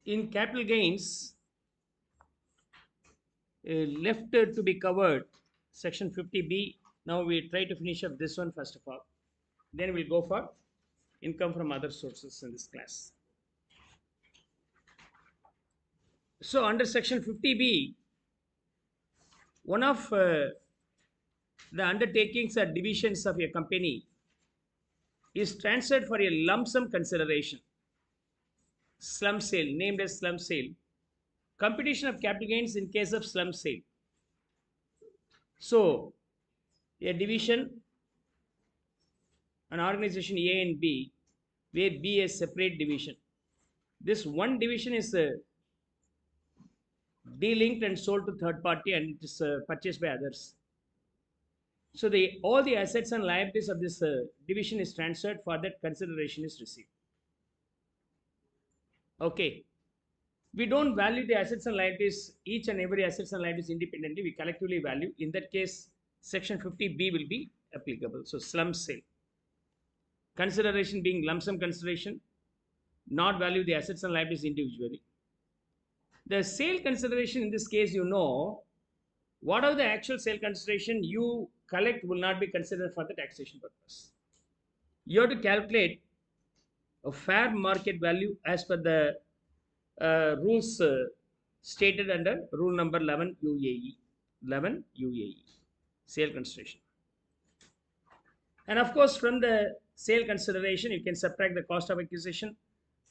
In capital gains, left to be covered, section 50B. Now we try to finish up this one first of all. Then we'll go for income from other sources in this class. So under section 50B, one of the undertakings or divisions of a company is transferred for a lump sum consideration, slum sale, named as slum sale. Computation of capital gains in case of slum sale. So a division, an organization A and B, where B is separate division. This one division is delinked and sold to third party, and it is purchased by others. So all the assets and liabilities of this division is transferred, for that consideration is received. Okay. We don't value the assets and liabilities, each and every assets and liabilities independently. We collectively value. In that case, section 50B will be applicable. So slum sale. Consideration being lump sum consideration, not value the assets and liabilities individually. The sale consideration in this case, whatever the actual sale consideration you collect will not be considered for the taxation purpose. You have to calculate a fair market value as per the rules stated under rule number 11 UAE. 11 UAE, sale consideration. And of course, from the sale consideration, you can subtract the cost of acquisition,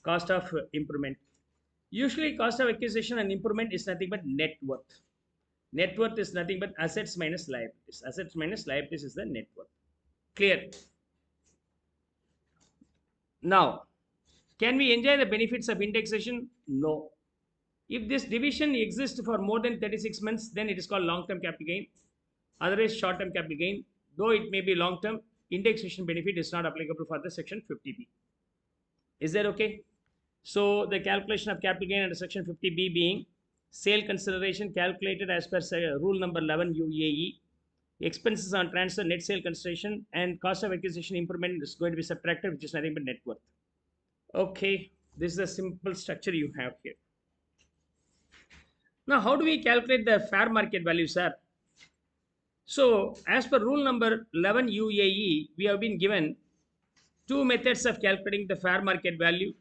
cost of improvement. Usually, cost of acquisition and improvement is nothing but net worth. Net worth is nothing but assets minus liabilities. Assets minus liabilities is the net worth. Clear? Now, can we enjoy the benefits of indexation? No. If this division exists for more than 36 months, then it is called long-term capital gain. Otherwise, short-term capital gain. Though it may be long-term, indexation benefit is not applicable for the section 50B. Is that okay? So, the calculation of capital gain under section 50B being sale consideration calculated as per rule number 11 UAE. Expenses on transfer, net sale consideration, and cost of acquisition improvement is going to be subtracted, which is nothing but net worth. Okay, this is a simple structure you have here. Now, how do we calculate the fair market value, sir? So, as per rule number 11 UAE, we have been given two methods of calculating the fair market value.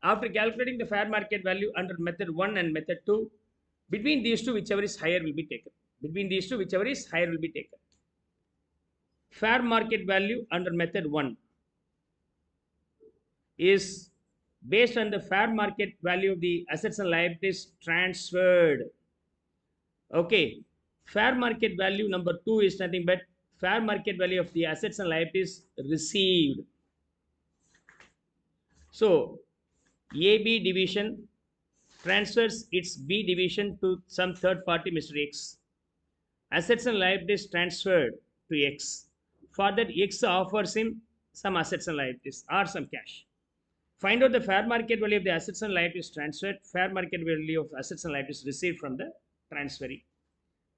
After calculating the fair market value under method 1 and method 2, between these two, whichever is higher will be taken. Between these two, whichever is higher will be taken. Fair market value under method 1 is based on the fair market value of the assets and liabilities transferred. Okay. Fair market value number 2 is nothing but fair market value of the assets and liabilities received. So, AB division transfers its B division to some third party, Mr. X. Assets and liabilities transferred to X. For that, X offers him some assets and liabilities or some cash. Find out the fair market value of the assets and liabilities transferred, fair market value of assets and liabilities received from the transferee.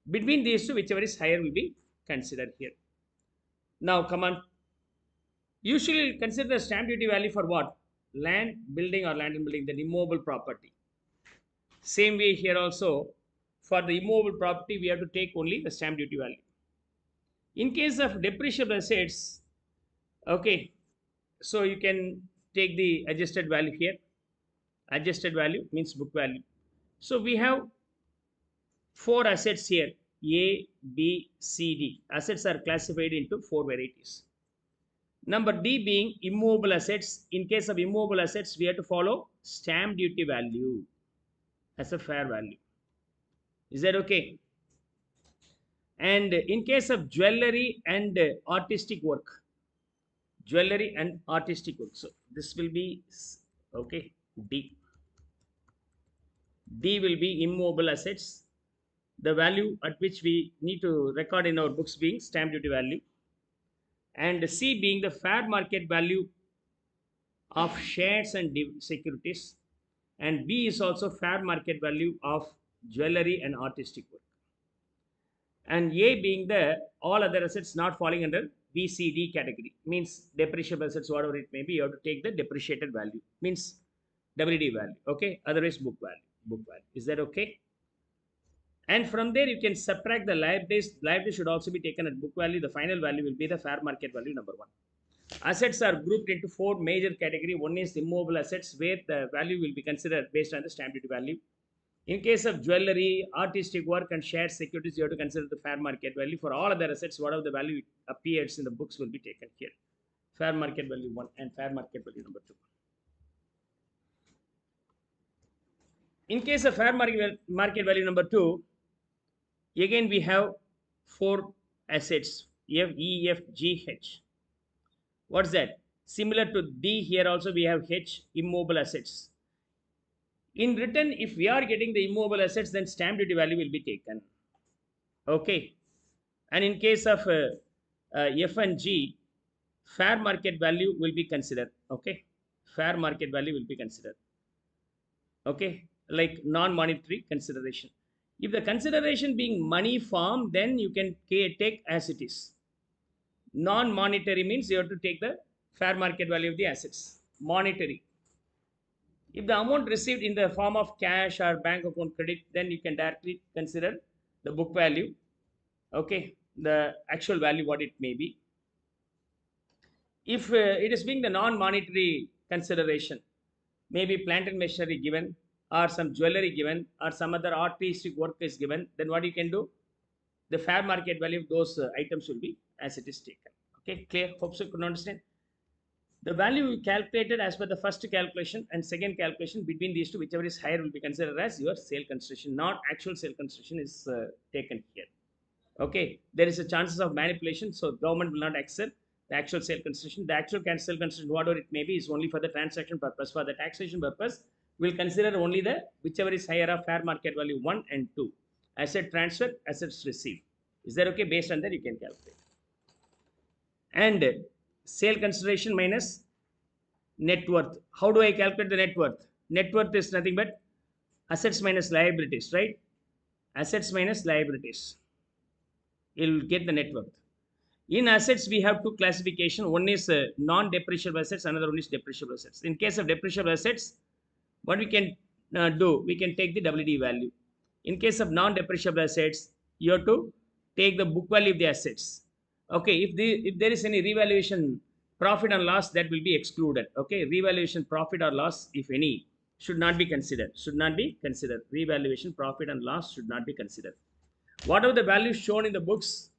Between these two, whichever is higher will be considered here. Now, come on. Usually, consider the stamp duty value for what? Land, building, or land and building, the immovable property. Same way here also, for the immovable property, we have to take only the stamp duty value. In case of depreciable assets, okay, so you can take the adjusted value here. Adjusted value means book value. So we have 4 assets here, A, B, C, D. Assets are classified into 4 varieties. Number D being immovable assets. In case of immovable assets, we have to follow stamp duty value as a fair value. Is that okay? And in case of jewelry and artistic work, jewelry and artistic work, so this will be okay. D will be immovable assets, the value at which we need to record in our books being stamp duty value, and C being the fair market value of shares and securities, and B is also fair market value of jewelry and artistic work, and A being the all other assets not falling under B, C, D category, means depreciable assets, whatever it may be, you have to take the depreciated value, means WD value. Okay, otherwise book value. Book value. Is that okay? And from there, you can subtract the liabilities. Liabilities should also be taken at book value. The final value will be the fair market value number one. Assets are grouped into four major categories. One is immovable assets, where the value will be considered based on the stamp duty value. In case of jewelry, artistic work, and shared securities, you have to consider the fair market value. For all other assets, whatever the value appears in the books will be taken here. Fair market value 1 and fair market value number 2. In case of fair market value number 2, again we have four assets F, E, F, G, H. What's that? Similar to D, here also we have H, immobile assets. In return, if we are getting the immovable assets, then stamp duty value will be taken. Okay. And in case of F and G, fair market value will be considered. Okay. Fair market value will be considered. Okay. Like non-monetary consideration. If the consideration being money form, then you can take as it is. Non-monetary means you have to take the fair market value of the assets. Monetary. If the amount received in the form of cash or bank account credit, then you can directly consider the book value. Okay, the actual value what it may be. If it is being the non-monetary consideration, maybe plant and machinery given, or some jewelry given, or some other artistic work is given, then what you can do? The fair market value of those items will be as it is taken. Okay, clear? Hope so you can understand. The value calculated as per the first calculation and second calculation, between these two, whichever is higher will be considered as your sale consideration. Not actual sale consideration is taken here. Okay, there is a chances of manipulation, so government will not accept the actual sale consideration. The actual sale consideration, whatever it may be, is only for the transaction purpose. For the taxation purpose, we'll consider only the whichever is higher of fair market value 1 and 2. Asset transfer, assets received. Is that okay? Based on that, you can calculate. And sale consideration minus net worth. How do I calculate the net worth? Net worth is nothing but assets minus liabilities, right? Assets minus liabilities. You'll get the net worth. In assets, we have two classification. One is non-depreciable assets, another one is depreciable assets. In case of depreciable assets, what we can do, we can take the WD value. In case of non-depreciable assets, you have to take the book value of the assets. Okay, if there is any revaluation profit and loss, that will be excluded. Okay, revaluation profit or loss, if any, should not be considered. Should not be considered. Revaluation profit and loss should not be considered. Whatever the values shown in the books,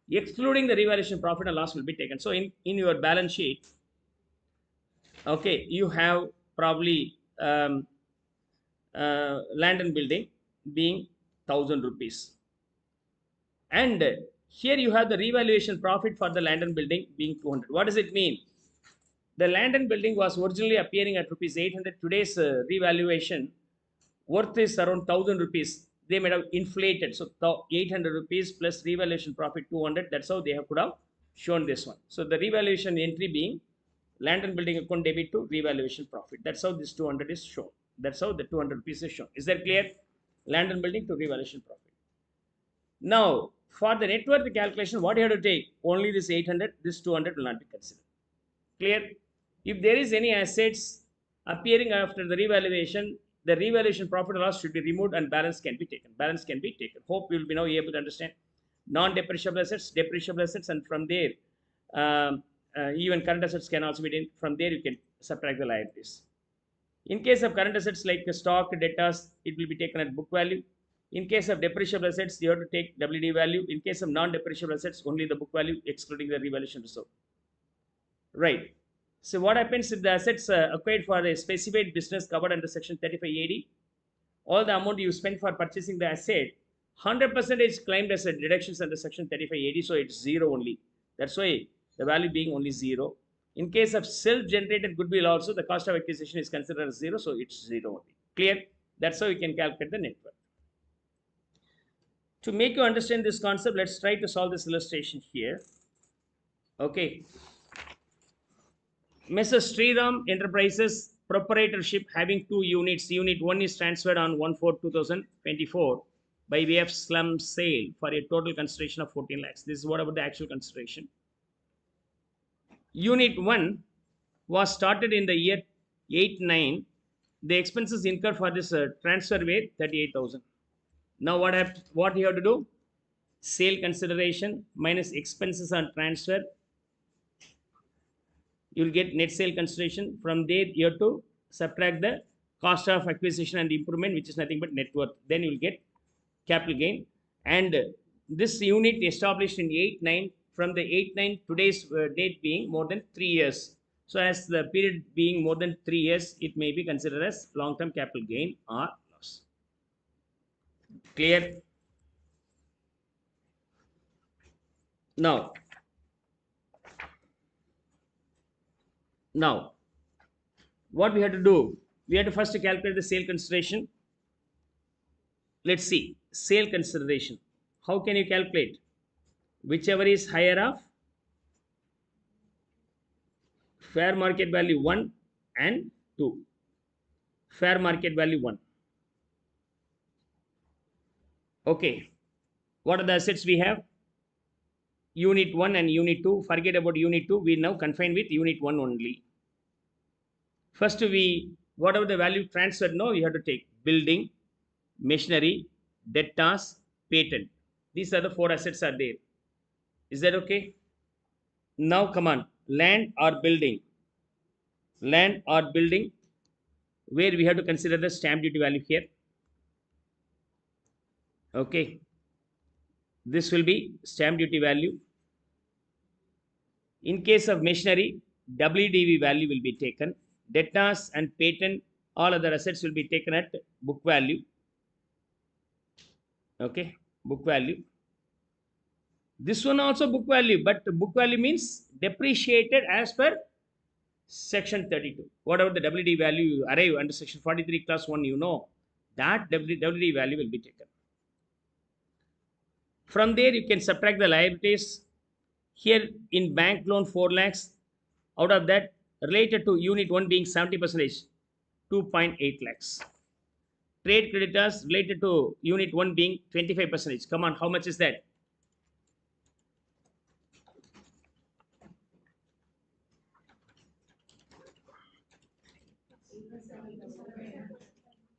excluding the revaluation profit and loss, will be taken. So in your balance sheet, okay, you have probably land and building being 1,000 rupees. And here you have the revaluation profit for the land and building being 200. What does it mean? The land and building was originally appearing at rupees 800. Today's revaluation worth is around 1,000 rupees. They might have inflated. So 800 rupees plus revaluation profit 200. That's how they could have shown this one. So the revaluation entry being land and building account debit to revaluation profit. That's how this 200 is shown. That's how the 200 rupees is shown. Is that clear? Land and building to revaluation profit. Now, for the net worth calculation, what you have to take? Only this 800, this 200 will not be considered. Clear? If there is any assets appearing after the revaluation profit or loss should be removed and balance can be taken. Balance can be taken. Hope you will be now able to understand. Non-depreciable assets, depreciable assets, and from there, even current assets can also be done. From there, you can subtract the liabilities. In case of current assets like stock, debtors, it will be taken at book value. In case of depreciable assets, you have to take WD value. In case of non-depreciable assets, only the book value, excluding the revaluation reserve. Right. So what happens if the assets acquired for a specified business covered under Section 35AD, all the amount you spend for purchasing the asset, 100% is claimed as a deductions under Section 35AD, so it's zero only. That's why the value being only zero. In case of self-generated goodwill also, the cost of acquisition is considered as zero, so it's zero only. Clear? That's how you can calculate the net worth. To make you understand this concept, let's try to solve this illustration here. Okay. Mrs. Sriram Enterprises proprietorship having two units. Unit 1 is transferred on 1/4/2024 by way of slum sale for a total consideration of 14 lakhs. This is what about the actual consideration. Unit 1 was started in the year 89 The expenses incurred for this transfer were 38,000. Now what you have to do? Sale consideration minus expenses on transfer, you will get net sale consideration. From there, you have to subtract the cost of acquisition and improvement, which is nothing but net worth. Then you will get capital gain. And this unit established in 8/9, from the 8/9 today's date being more than 3 years. So as the period being more than 3 years, it may be considered as long-term capital gain or loss. Clear? Now, now what we have to do? We have to first calculate the sale consideration. Let's see, sale consideration. How can you calculate? Whichever is higher of fair market value 1 and 2. Fair market value 1. Okay. What are the assets we have? Unit 1 and Unit 2. Forget about Unit 2. We now confine with Unit 1 only. First, whatever the value transferred, no, we have to take building, machinery, debtors, patent. These are the 4 assets are there. Is that okay? Now come on. Land or building. Land or building, where we have to consider the stamp duty value here. Okay. This will be stamp duty value. In case of machinery, WDV value will be taken. Debtors and patent, all other assets will be taken at book value. Okay, book value. This one also book value, but book value means depreciated as per section 32. Whatever the WD value you arrive under section 43 class 1, you know, that WD value will be taken. From there, you can subtract the liabilities. Here in bank loan 4 lakhs, out of that related to unit 1 being 70%, 2.8 lakhs. Trade creditors related to unit 1 being 25%. Come on, how much is that?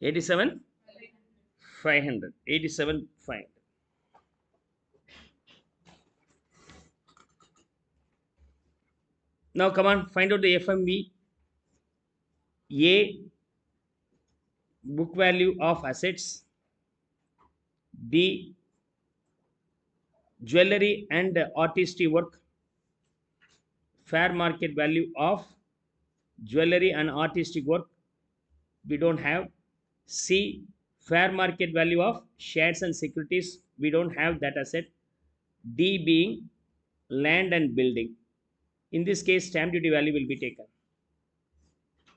$87,500. $87,500. Now come on, find out the FMV. A, book value of assets. B, jewelry and artistry work. Fair market value of jewelry and artistic work, we don't have. C, fair market value of shares and securities, we don't have that asset. D being land and building. In this case, stamp duty value will be taken.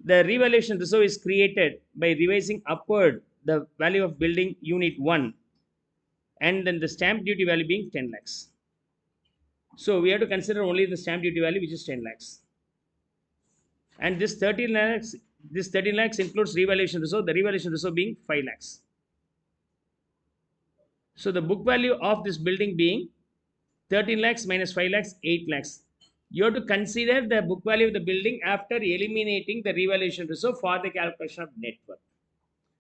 The revaluation reserve is created by revising upward the value of building unit 1, and then the stamp duty value being 10 lakhs. So we have to consider only the stamp duty value, which is 10 lakhs. And this 13 lakhs includes revaluation reserve, the revaluation reserve being 5 lakhs. So the book value of this building being 13 lakhs minus 5 lakhs, 8 lakhs. You have to consider the book value of the building after eliminating the revaluation reserve for the calculation of net worth.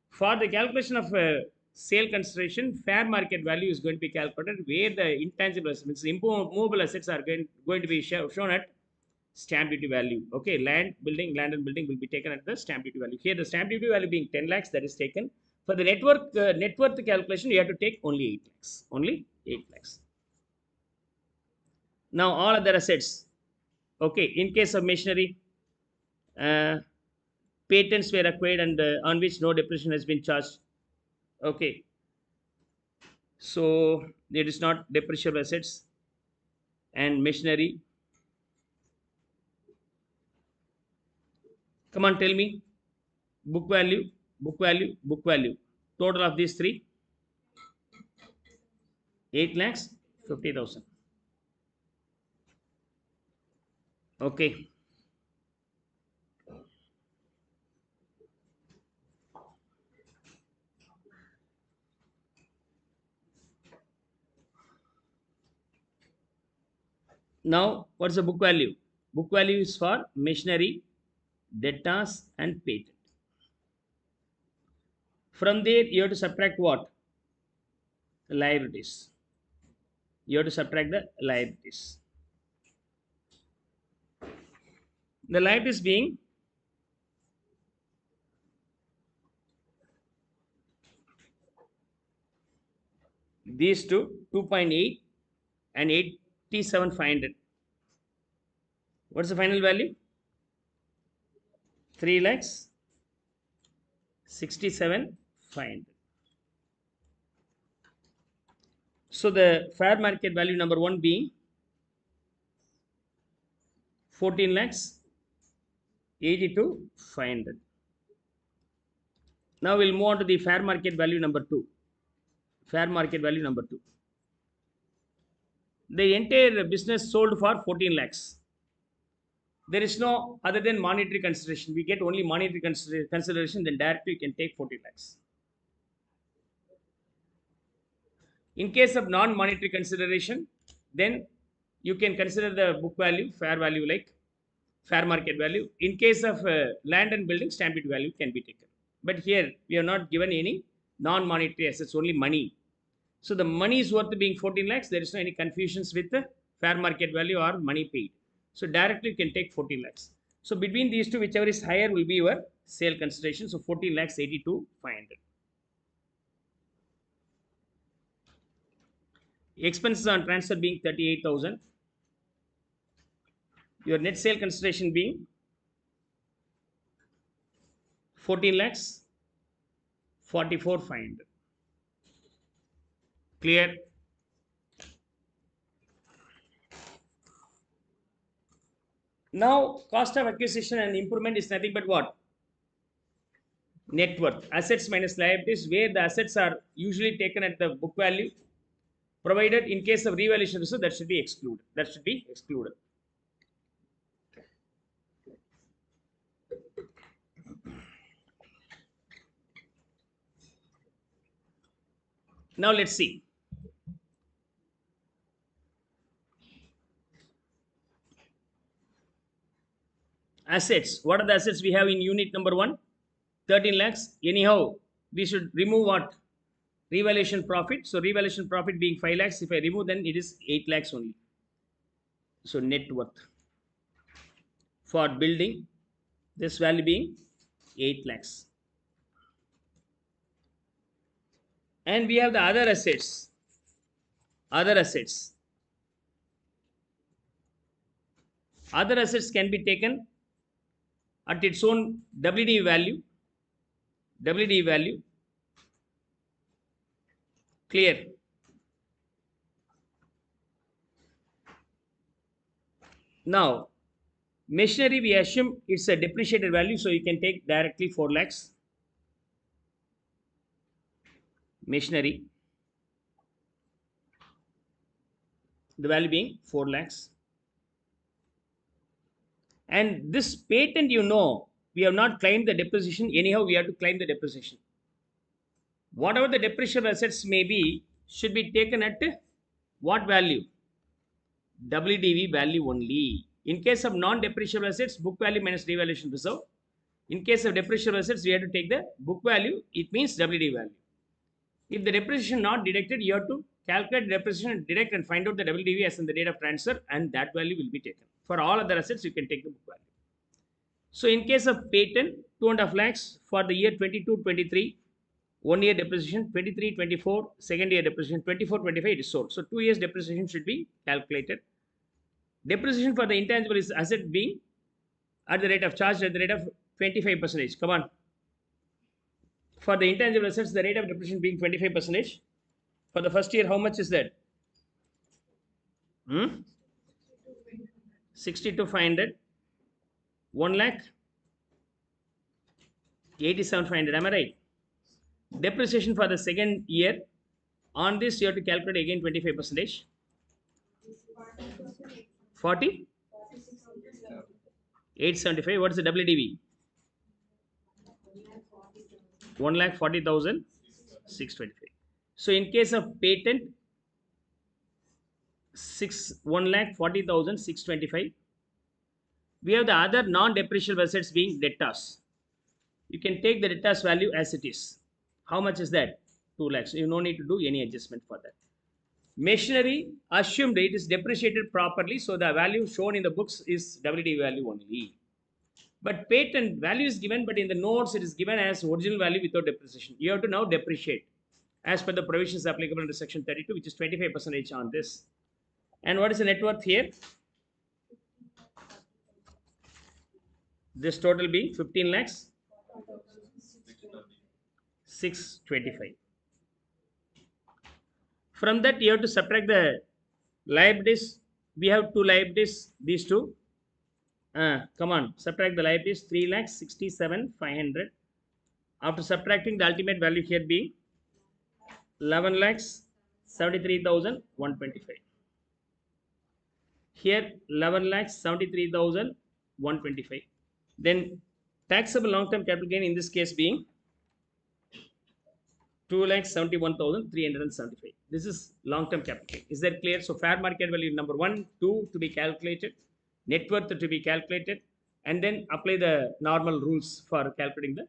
For the calculation of sale consideration, fair market value is going to be calculated, where the intangible assets, immovable assets are going to be shown at stamp duty value. Okay, land and building will be taken at the stamp duty value. Here the stamp duty value being 10 lakhs, that is taken. For the net worth calculation, you have to take only 8 lakhs. Only 8 lakhs. Now all other assets. Okay, in case of machinery, patents were acquired and on which no depreciation has been charged. Okay, so it is not depreciable assets. And machinery, come on, tell me, book value, total of these three, 8 lakhs 50,000. Okay, now what's the book value? Book value is for machinery, debtors and patent. From there, you have to subtract what? Liabilities. You have to subtract the liabilities. The liabilities being these two, 2.8 and 87,500. What's the final value? 3 lakhs 67,500. So the fair market value number 1 being 14 lakhs 82,500. Now we'll move on to the fair market value number 2. Fair market value number 2. The entire business sold for 14 lakhs. There is no other than monetary consideration. We get only monetary consideration, then directly you can take 14 lakhs. In case of non-monetary consideration, then you can consider the book value, fair value like fair market value. In case of land and building, stamp duty value can be taken. But here we have not given any non-monetary assets, only money. So the money is worth being 14 lakhs. There is no any confusions with the fair market value or money paid. So directly you can take 14 lakhs. So between these two, whichever is higher will be your sale consideration. So 14 lakhs 82,500. Expenses on transfer being 38,000. Your net sale consideration being 14 lakhs 44,500. Clear? Now, cost of acquisition and improvement is nothing but what? Net worth. Assets minus liabilities, where the assets are usually taken at the book value, provided in case of revaluation reserve, that should be excluded. That should be excluded. Now let's see. Assets. What are the assets we have in unit number 1? 13 lakhs. Anyhow, we should remove what? Revaluation profit. So revaluation profit being 5 lakhs. If I remove, then it is 8 lakhs only. So net worth. For building, this value being 8 lakhs. And we have the other assets. Other assets. Other assets can be taken at its own WD value. WD value. Clear? Now, machinery we assume it's a depreciated value, so you can take directly 4 lakhs. Machinery. The value being 4 lakhs. And this patent, you know, we have not claimed the depreciation. Anyhow, we have to claim the depreciation. Whatever the depreciable assets may be, should be taken at what value? WDV value only. In case of non-depreciable assets, book value minus revaluation reserve. In case of depreciable assets, we have to take the book value. It means WDV value. If the depreciation not deducted, you have to calculate depreciation and deduct and find out the WDV as in the date of transfer, and that value will be taken. For all other assets, you can take the book value. So in case of patent, 2.5 lakhs for the year 22-23, 1 year depreciation, 23-24, second year depreciation, 24-25 it is sold. So 2 years depreciation should be calculated. Depreciation for the intangible is asset being at the rate of charge at the rate of 25%. Come on. For the intangible assets, the rate of depreciation being 25%. For the first year, how much is that? 62,500. 1 lakh 87,500. Am I right? Depreciation for the second year. On this, you have to calculate again 25%. 40? 875. What is the WDV? 1,40,625. So in case of patent, 1,40,625. We have the other non-depreciable assets being debtors. You can take the debtors value as it is. How much is that? 2 lakhs. You no need to do any adjustment for that. Machinery, assumed it is depreciated properly, so the value shown in the books is WD value only. But patent value is given, but in the notes it is given as original value without depreciation. You have to now depreciate as per the provisions applicable under section 32, which is 25% on this. And what is the net worth here? This total being 15 lakhs 625. From that, you have to subtract the liabilities. We have two liabilities, these two. Come on, subtract the liabilities 3 lakhs 67 500. After subtracting the ultimate value here being 11 lakhs 73,125. Here 11 lakhs 73,125. Then taxable long term capital gain in this case being 2,71,375. This is long-term capital gain. Is that clear? So fair market value number 1, 2 to be calculated, net worth to be calculated, and then apply the normal rules for calculating the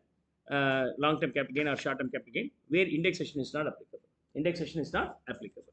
long-term capital gain or short-term capital gain, where indexation is not applicable. Indexation is not applicable.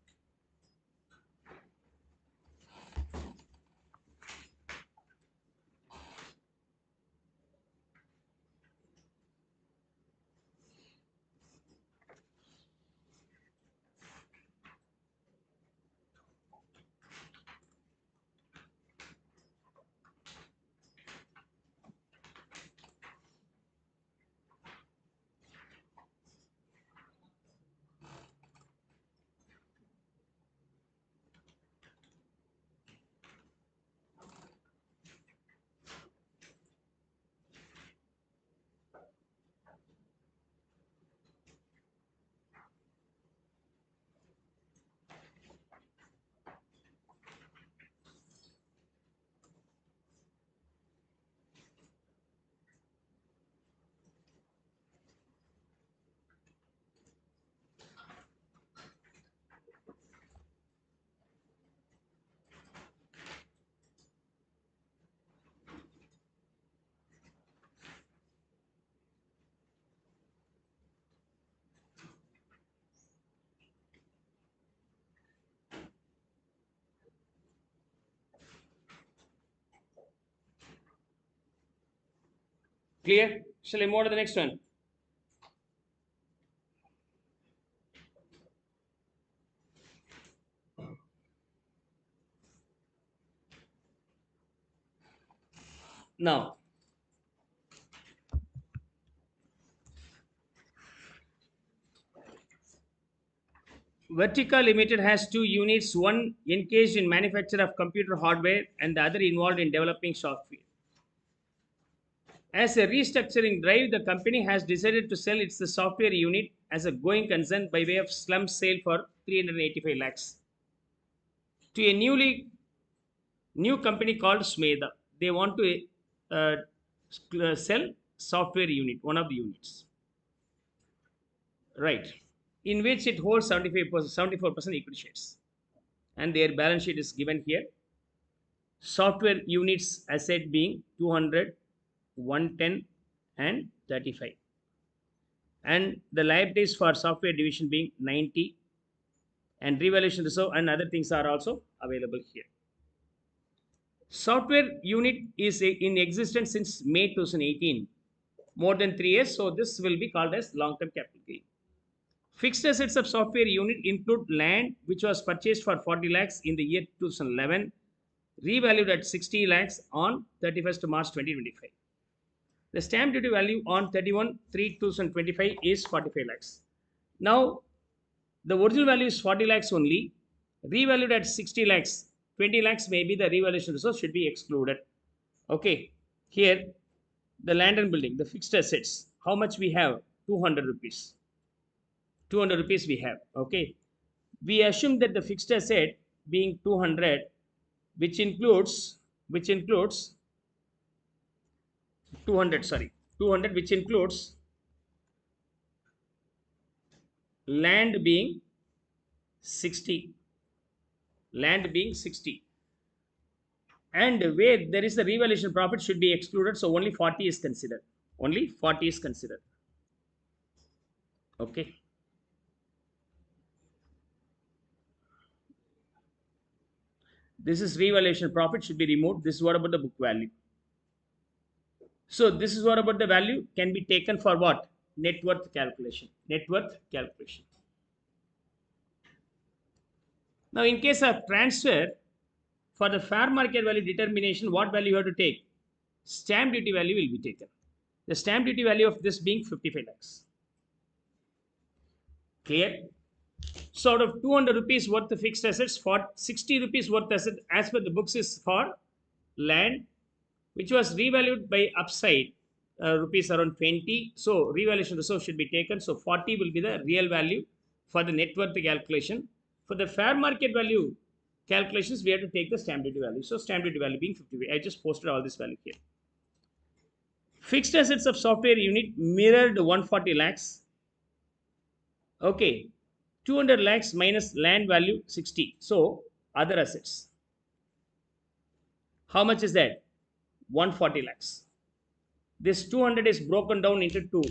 Clear? Shall I move on to the next one? Now, Vertica Limited has two units, one engaged in manufacture of computer hardware and the other involved in developing software. As a restructuring drive, the company has decided to sell its software unit as a going concern by way of slump sale for 385 lakhs to a new company called Smeda. They want to sell software unit, one of the units, right? In which it holds 74% equity shares, and their balance sheet is given here. Software units asset being 200, 110, and 35, and the liabilities for software division being 90, and revaluation reserve and other things are also available here. Software unit is in existence since May 2018, more than 3 years, so this will be called as long-term capital gain. Fixed assets of software unit include land which was purchased for 40 lakhs in the year 2011, revalued at 60 lakhs on 31st March 2025. The stamp duty value on 31/3/2025 is 45 lakhs. Now, the original value is 40 lakhs only, revalued at 60 lakhs. 20 lakhs maybe the revaluation reserve should be excluded. Okay, here the land and building, the fixed assets, how much we have? 200 rupees. 200 rupees we have. Okay, we assume that the fixed asset being 200, which includes 200, sorry, 200, which includes land being 60, and where there is a revaluation profit should be excluded, so only 40 is considered. Okay. This is revaluation profit should be removed. This is what about the book value. So this is what about the value can be taken for what? Net worth calculation. Net worth calculation. Now, in case of transfer, for the fair market value determination, what value you have to take? Stamp duty value will be taken. The stamp duty value of this being 55 lakhs. Clear? So out of 200 rupees worth of fixed assets, for 60 rupees worth asset as per the books is for land, which was revalued by upside rupees around 20. So revaluation reserve should be taken. So 40 will be the real value for the net worth calculation. For the fair market value calculations, we have to take the stamp duty value. So stamp duty value being 50. I just posted all this value here. Fixed assets of software unit mirrored 140 lakhs. Okay. 200 lakhs minus land value 60. So other assets. How much is that? 140 lakhs. This 200 is broken down into two.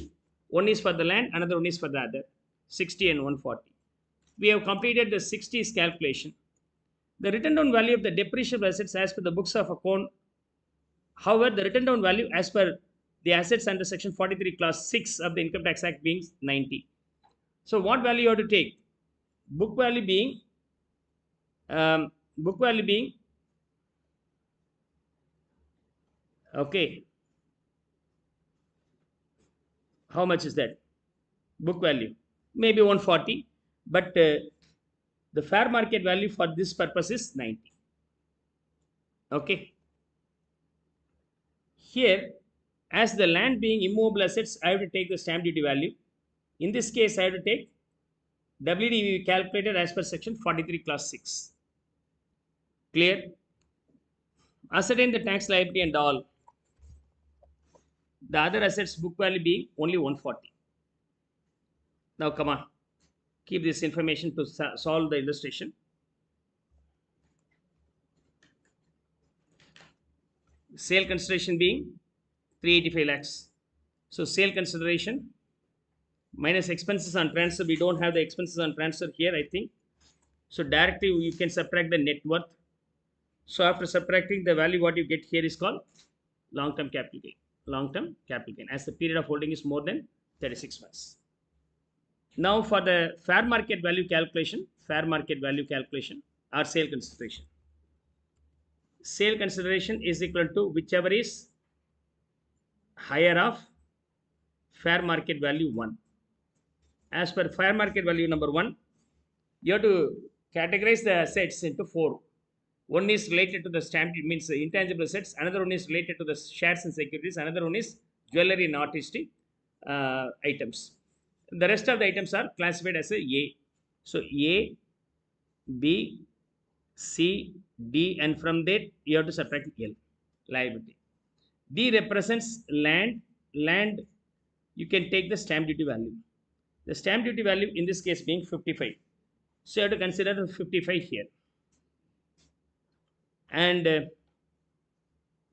One is for the land, another one is for the other. 60 and 140. We have completed the 60s calculation. The written down value of the depreciable assets as per the books of account. However, the written down value as per the assets under section 43 clause 6 of the Income Tax Act being 90. So what value you have to take? Book value being okay. How much is that? Book value maybe 140, but the fair market value for this purpose is 90. Okay. Here, as the land being immovable assets, I have to take the stamp duty value. In this case, I have to take WDV calculated as per section 43 clause 6. Clear? Ascertain the tax liability and all. The other assets book value being only 140. Now come on. Keep this information to solve the illustration. Sale consideration being 385 lakhs. So sale consideration minus expenses on transfer. We don't have the expenses on transfer here, I think. So directly you can subtract the net worth. So after subtracting the value, what you get here is called long-term capital gain. Long-term capital gain as the period of holding is more than 36 months. Now for the fair market value calculation or sale consideration. Sale consideration is equal to whichever is higher of fair market value 1. As per fair market value number 1, you have to categorize the assets into 4. One is related to the stamp, means intangible assets. Another one is related to the shares and securities. Another one is jewelry and artistic items. The rest of the items are classified as A. So A, B, C, D, and from that you have to subtract L, liability. D represents land. Land, you can take the stamp duty value. The stamp duty value in this case being 55. So you have to consider the 55 here. And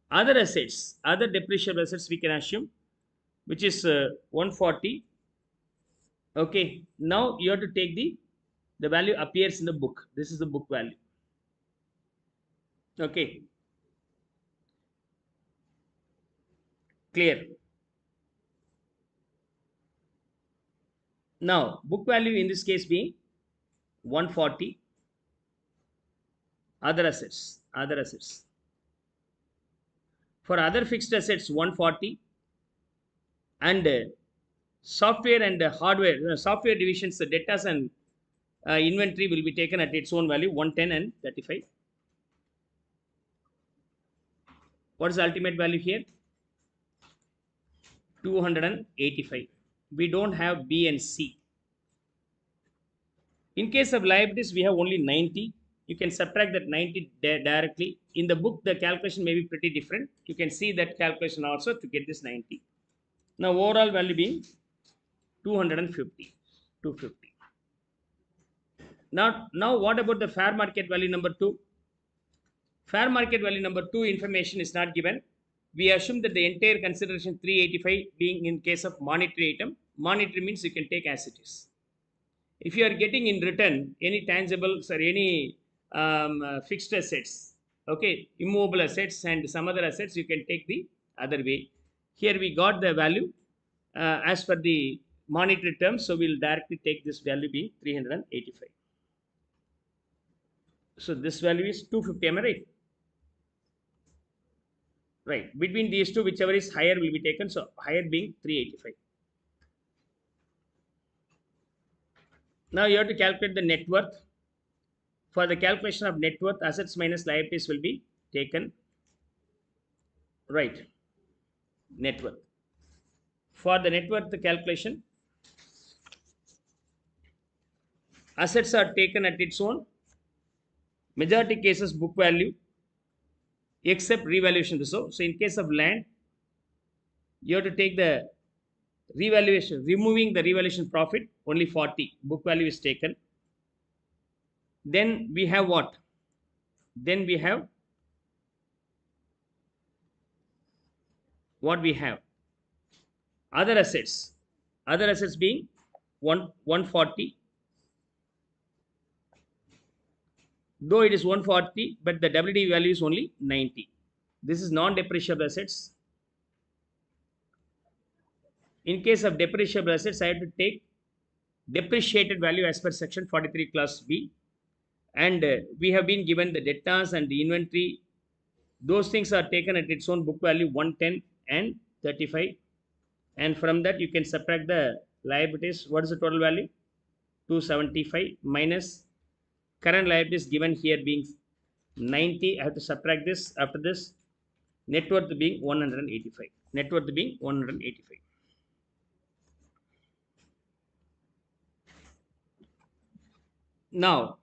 other assets, other depreciable assets we can assume, which is 140. Okay, now you have to take the value appears in the book. This is the book value. Okay, clear. Now book value in this case being 140. Other assets. For other fixed assets 140, and software and hardware, software divisions, the debtors and inventory will be taken at its own value 110 and 35. What is the ultimate value here? 285. We don't have B and C. In case of liabilities, we have only 90. You can subtract that 90 directly. In the book, the calculation may be pretty different. You can see that calculation also to get this 90. Now, overall value being 250. 250. Now what about the fair market value number 2? Fair market value number 2 information is not given. We assume that the entire consideration 385 being in case of monetary item, monetary means you can take as it is. If you are getting in return any tangibles or any fixed assets, okay, immovable assets and some other assets, you can take the other way. Here we got the value as per the monetary terms, so we'll directly take this value being 385. So this value is 250, am I right? Right, between these two whichever is higher will be taken, so higher being 385. Now you have to calculate the net worth. For the calculation of net worth, assets minus liabilities will be taken. Right, net worth. For the net worth calculation, assets are taken at its own. Majority cases book value, except revaluation reserve. So in case of land, you have to take the revaluation, removing the revaluation profit, only 40. Book value is taken. Then we have what? Then we have what we have? Other assets. Other assets being 140. Though it is 140, but the WD value is only 90. This is non-depreciable assets. In case of depreciable assets, I have to take depreciated value as per section 43 clause B. And we have been given the debtors and the inventory. Those things are taken at its own book value 110 and 35. And from that, you can subtract the liabilities. What is the total value? 275 minus current liabilities given here being 90. I have to subtract this after this. Net worth being 185. Net worth being 185. Now,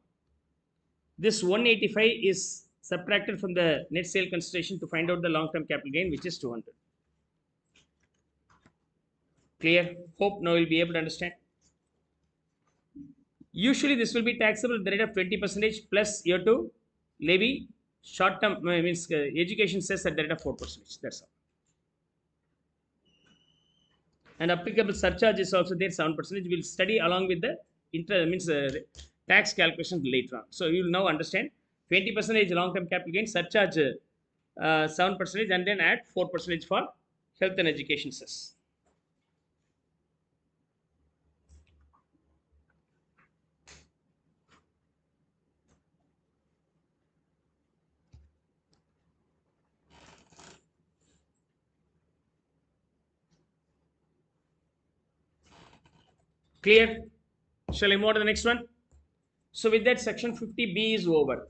this 185 is subtracted from the net sale consideration to find out the long-term capital gain, which is 200. Clear? Hope now you'll be able to understand. Usually, this will be taxable at the rate of 20% plus you have to levy short-term means education cess at the rate of 4%. That's all. And applicable surcharge is also there 7%. We'll study along with the tax calculation later on. So you will now understand 20% long-term capital gain, surcharge 7%, and then add 4% for health and education cess. Clear? Shall I move on to the next one? So with that, section 50B is over.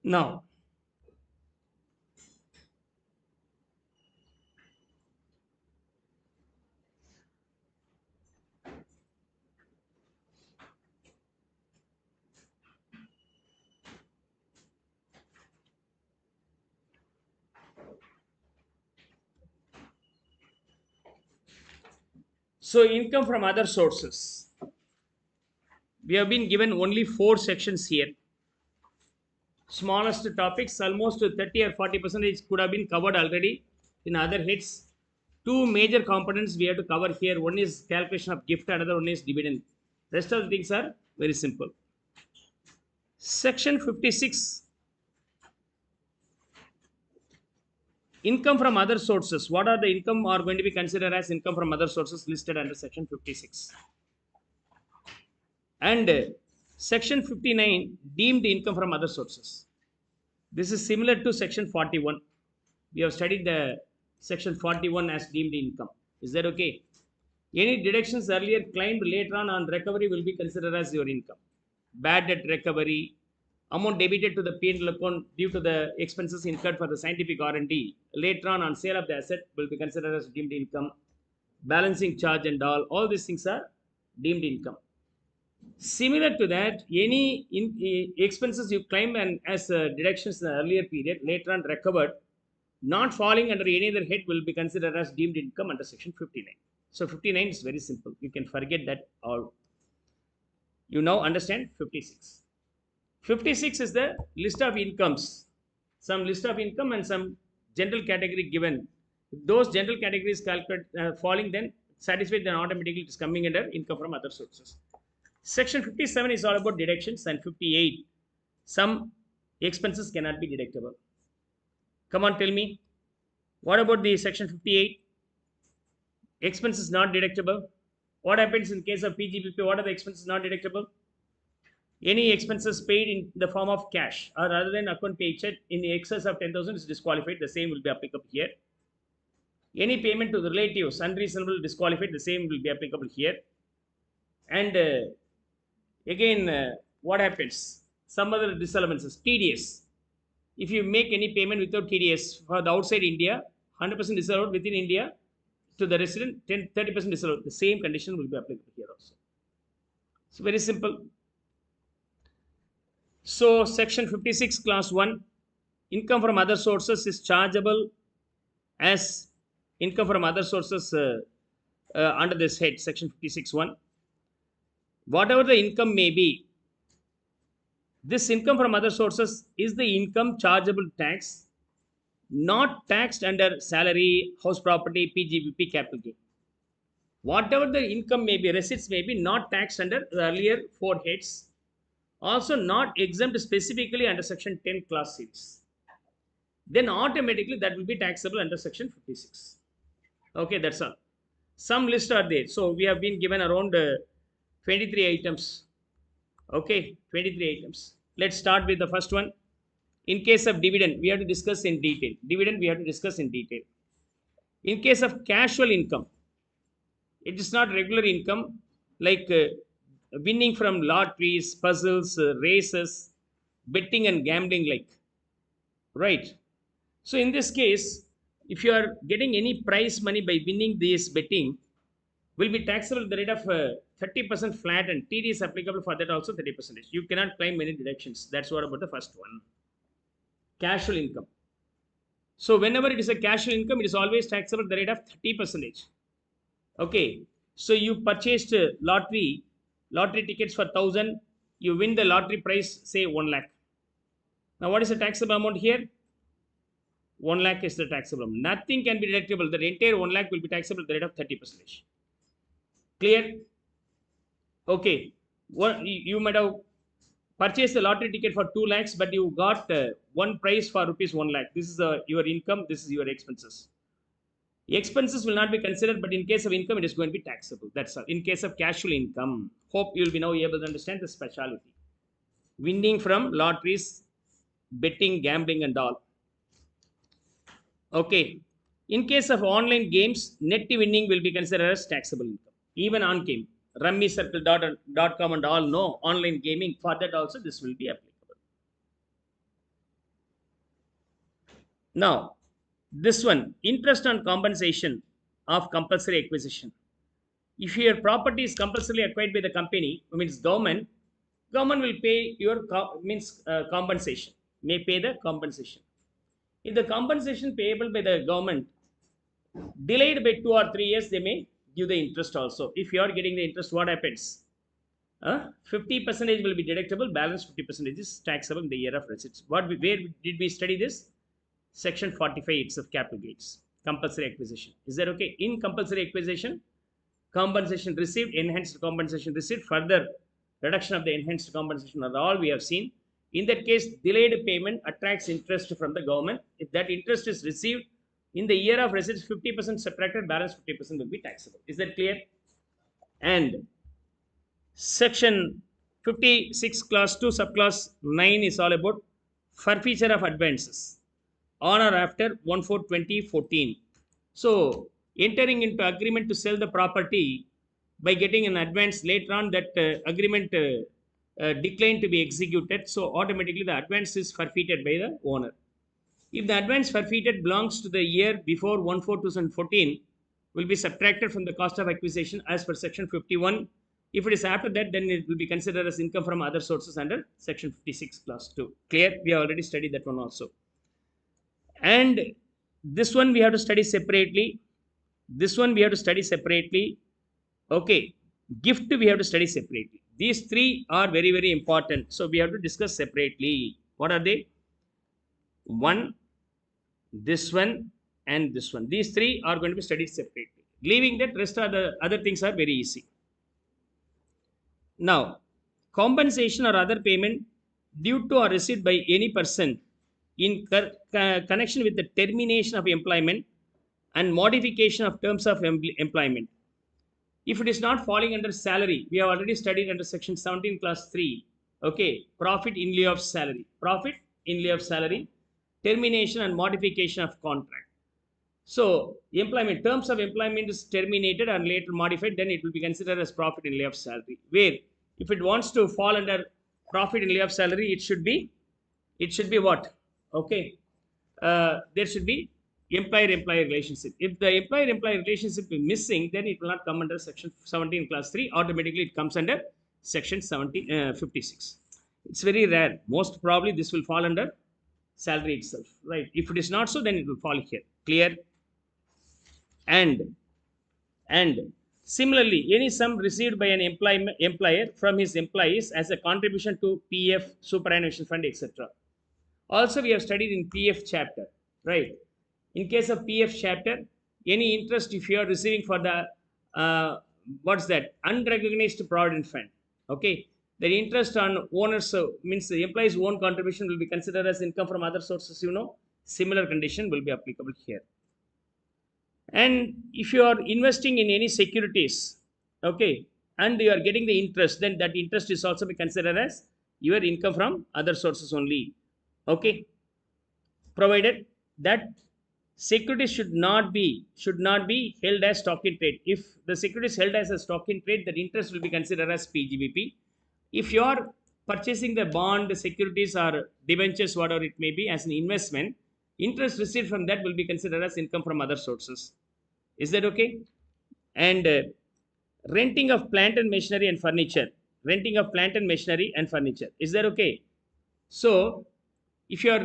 Now, so income from other sources. We have been given only 4 sections here. Smallest topics, almost 30 or 40% could have been covered already in other hits. 2 major components we have to cover here. One is calculation of gift, another one is dividend. Rest of the things are very simple. Section 56. Income from other sources. What are the income are going to be considered as income from other sources listed under section 56? And Section 59, deemed income from other sources. This is similar to section 41. We have studied the section 41 as deemed income. Is that okay? Any deductions earlier claimed later on recovery will be considered as your income. Bad debt recovery, amount debited to the P&L account due to the expenses incurred for the scientific R&D later on sale of the asset will be considered as deemed income. Balancing charge and all these things are deemed income. Similar to that, any expenses you claim and as deductions in the earlier period later on recovered, not falling under any other head will be considered as deemed income under section 59. So 59 is very simple. You can forget that all. You now understand 56. 56 is the list of incomes. Some list of income and some general category given. If those general categories calculate falling, then satisfied, then automatically it is coming under income from other sources. Section 57 is all about deductions, and 58, some expenses cannot be deductible. Come on, tell me, what about the section 58? Expenses not deductible. What happens in case of PGBP? What are the expenses not deductible? Any expenses paid in the form of cash or other than account paid check in excess of 10,000 is disqualified. The same will be applicable here. Any payment to the relatives unreasonable disqualified. The same will be applicable here. And again, what happens? Some other disallowances. TDS. If you make any payment without TDS for the outside India, 100% disallowed. Within India, to the resident, 30% disallowed. The same condition will be applicable here also. It's very simple. So, section 56, class 1, income from other sources is chargeable as income from other sources under this head, section 56.1. Whatever the income may be, this income from other sources is the income chargeable tax, not taxed under salary, house property, PGBP, capital gain. Whatever the income may be, receipts may be not taxed under the earlier 4 heads, also not exempt specifically under section 10 class 6. Then automatically that will be taxable under section 56. Okay, that's all. Some lists are there. So we have been given around 23 items. Okay, 23 items. Let's start with the first one. In case of dividend, we have to discuss in detail. Dividend, we have to discuss in detail. In case of casual income, it is not regular income like winning from lotteries, puzzles, races, betting and gambling like. Right. So in this case, if you are getting any prize money by winning this betting, will be taxable at the rate of 30% flat, and TD is applicable for that also 30%. You cannot claim many deductions. That's what about the first one. Casual income. So whenever it is a casual income, it is always taxable at the rate of 30%. Okay. So you purchased lottery tickets for 1,000. You win the lottery prize, say 1 lakh. Now what is the taxable amount here? 1 lakh is the taxable amount. Nothing can be deductible. The entire 1 lakh will be taxable at the rate of 30%. Clear? Okay. What you might have purchased a lottery ticket for 2 lakhs, but you got one prize for rupees 1 lakh. This is your income. This is your expenses. Expenses will not be considered, but in case of income, it is going to be taxable. That's all. In case of casual income, hope you will be now able to understand the speciality. Winning from lotteries, betting, gambling, and all. Okay. In case of online games, net winning will be considered as taxable income. Even on game, rummycircle.com and all know online gaming. For that also, this will be applicable. Now, this one, interest on compensation of compulsory acquisition. If your property is compulsorily acquired by the company, means government will pay your compensation. May pay the compensation. If the compensation payable by the government delayed by 2 or 3 years, they may give the interest also. If you are getting the interest, what happens? 50% will be deductible, balance 50% is taxable in the year of receipts. Where did we study this? Section 45 itself, capital gains, compulsory acquisition. Is that okay? In compulsory acquisition, compensation received, enhanced compensation received, further reduction of the enhanced compensation are all we have seen. In that case, delayed payment attracts interest from the government. If that interest is received in the year of receipts, 50% subtracted, balance 50% will be taxable. Is that clear? And section 56 clause 2 subclause 9 is all about forfeiture of advances on or after 1/4/2014. So, entering into agreement to sell the property by getting an advance later on, that agreement declined to be executed. So, automatically the advance is forfeited by the owner. If the advance forfeited belongs to the year before 1/4/2014, will be subtracted from the cost of acquisition as per section 51. If it is after that, then it will be considered as income from other sources under section 56 clause 2. Clear? We have already studied that one also. And this one we have to study separately. This one we have to study separately. Okay. Gift we have to study separately. These three are very, very important. So we have to discuss separately. What are they? One, this one, and this one. These three are going to be studied separately. Leaving that, rest of the other things are very easy. Now, compensation or other payment due to or received by any person in connection with the termination of employment and modification of terms of employment. If it is not falling under salary, we have already studied under section 17 class 3. Okay, profit in lieu of salary. Profit in lieu of salary, termination and modification of contract. So, employment, terms of employment is terminated and later modified, then it will be considered as profit in lieu of salary. Where if it wants to fall under profit in lieu of salary, it should be what? Okay, there should be employer-employee relationship. If the employer-employee relationship is missing, then it will not come under section 17 class 3. Automatically, it comes under section 56. It's very rare. Most probably, this will fall under salary itself, right? If it is not so, then it will fall here. Clear? And similarly, any sum received by an employer from his employees as a contribution to PF, superannuation fund, etc. Also, we have studied in PF chapter, right? In case of PF chapter, any interest if you are receiving for the what's that, unrecognized provident fund, okay, the interest on owners means the employee's own contribution will be considered as income from other sources. Similar condition will be applicable here. And if you are investing in any securities, okay, and you are getting the interest, then that interest is also be considered as your income from other sources only. Okay, provided that securities should not be held as stock in trade. If the security is held as a stock in trade, that interest will be considered as PGBP. If you are purchasing the bond, securities, or debentures, whatever it may be, as an investment, interest received from that will be considered as income from other sources. Is that okay? And renting of plant and machinery and furniture. Renting of plant and machinery and furniture. Is that okay? So, if you are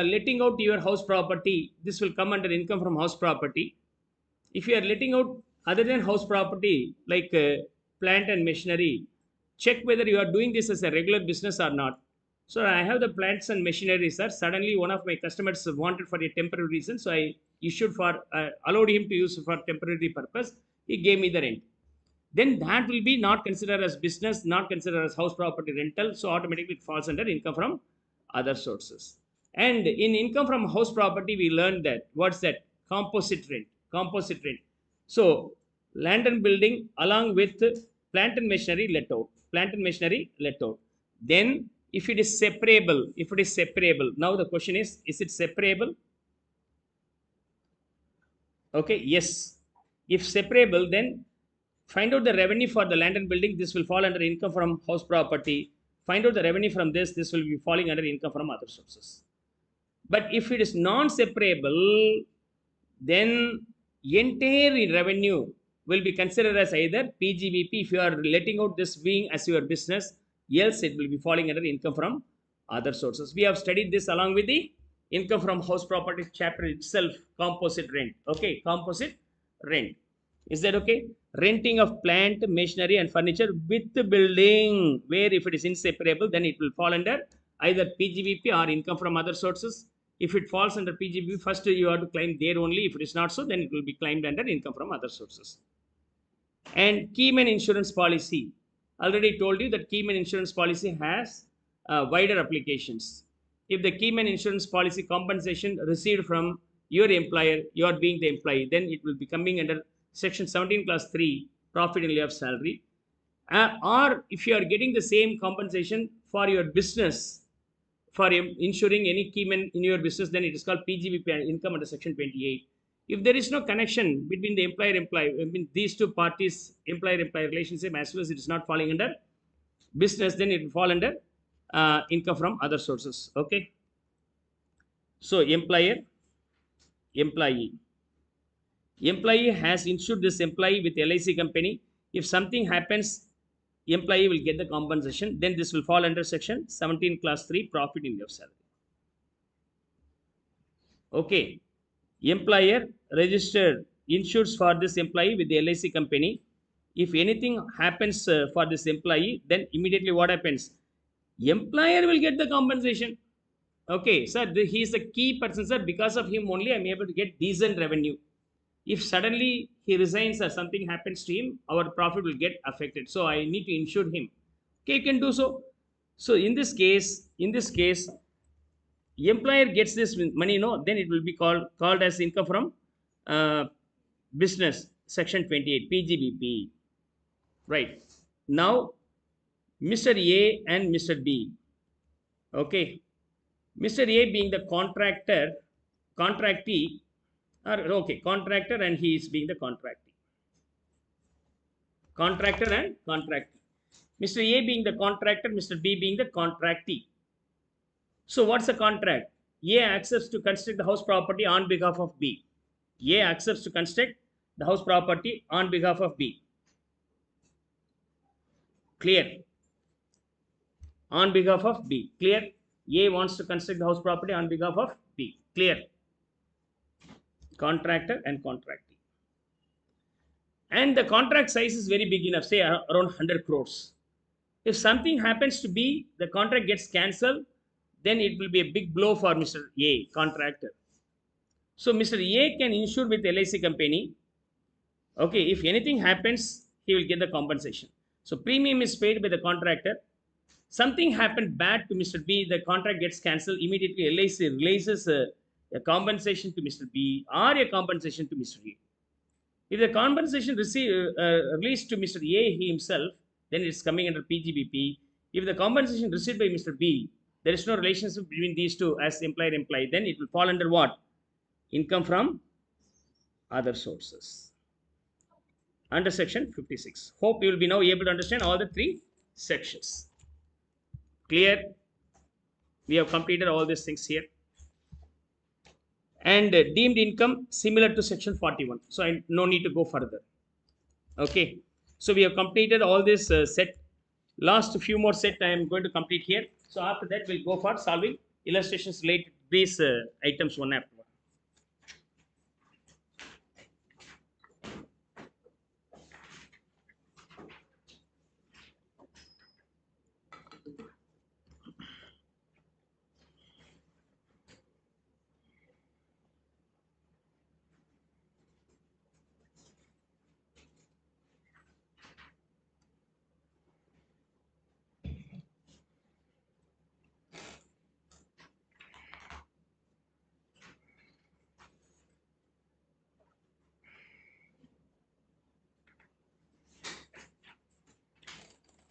letting out your house property, this will come under income from house property. If you are letting out other than house property, like plant and machinery, check whether you are doing this as a regular business or not. So I have the plants and machinery, sir. Suddenly one of my customers wanted for a temporary reason, so I issued for allowed him to use for temporary purpose. He gave me the rent. Then that will be not considered as business, not considered as house property rental. So automatically it falls under income from other sources. And in income from house property, we learned that what's that? Composite rent. Composite rent. So land and building along with plant and machinery let out. Plant and machinery let out. Then if it is separable, now the question is it separable? Okay, yes. If separable, then find out the revenue for the land and building. This will fall under income from house property. Find out the revenue from this. This will be falling under income from other sources. But if it is non-separable, then entire revenue will be considered as either PGBP if you are letting out this being as your business, else it will be falling under income from other sources. We have studied this along with the income from house property chapter itself, composite rent. Okay, composite rent. Is that okay? Renting of plant, machinery and furniture with the building, where if it is inseparable, then it will fall under either PGBP or income from other sources. If it falls under PGBP, first you have to claim there only. If it is not so, then it will be claimed under income from other sources. And Keyman insurance policy. Already told you that Keyman insurance policy has wider applications. If the Keyman insurance policy compensation received from your employer, you are being the employee, then it will be coming under section 17 class 3, profit in lieu of salary. Or if you are getting the same compensation for your business, for ensuring any key man in your business, then it is called PGBP income under section 28. If there is no connection between the employer-employee, I mean these two parties, employer-employee relationship, as well as it is not falling under business, then it will fall under income from other sources. Okay. So employer, employee. Employee has insured this employee with LIC company. If something happens, employee will get the compensation. Then this will fall under section 17 class 3 profit in your salary. Okay. Employer registered insures for this employee with the LIC company. If anything happens for this employee, then immediately what happens? Employer will get the compensation. Okay, sir, he is the key person, sir. Because of him only, I'm able to get decent revenue. If suddenly he resigns or something happens to him, our profit will get affected. So I need to insure him. Okay, you can do so. So in this case, employer gets this money, no, then it will be called as income from uh, business, section 28, PGBP. Right. Now, Mr. A and Mr. B. Okay. Mr. A being the contractee, or okay, contractor, and he is being the contractee. Contractor and contractee. Mr. A being the contractor, Mr. B being the contractee. So what's the contract? A accepts to construct the house property on behalf of B. A accepts to construct the house property on behalf of B. Clear? On behalf of B. Clear? A wants to construct the house property on behalf of B. Clear? Contractor and contractee. And the contract size is very big enough, say around 100 crores. If something happens to B, the contract gets cancelled, then it will be a big blow for Mr. A, contractor. So Mr. A can insure with LIC company. Okay, if anything happens, he will get the compensation. So premium is paid by the contractor. Something happened bad to Mr. B, the contract gets cancelled. Immediately LIC releases a compensation to Mr. B or a compensation to Mr. A. If the compensation released to Mr. A he himself, then it's coming under PGBP. If the compensation received by Mr. B, there is no relationship between these two as employer-employee, then it will fall under what? Income from other sources. Under section 56. Hope you will be now able to understand all the three sections. Clear? We have completed all these things here. And deemed income similar to section 41. So I no need to go further. Okay. So we have completed all this set. Last few more set I am going to complete here. So after that we'll go for solving illustrations related to these items one after one.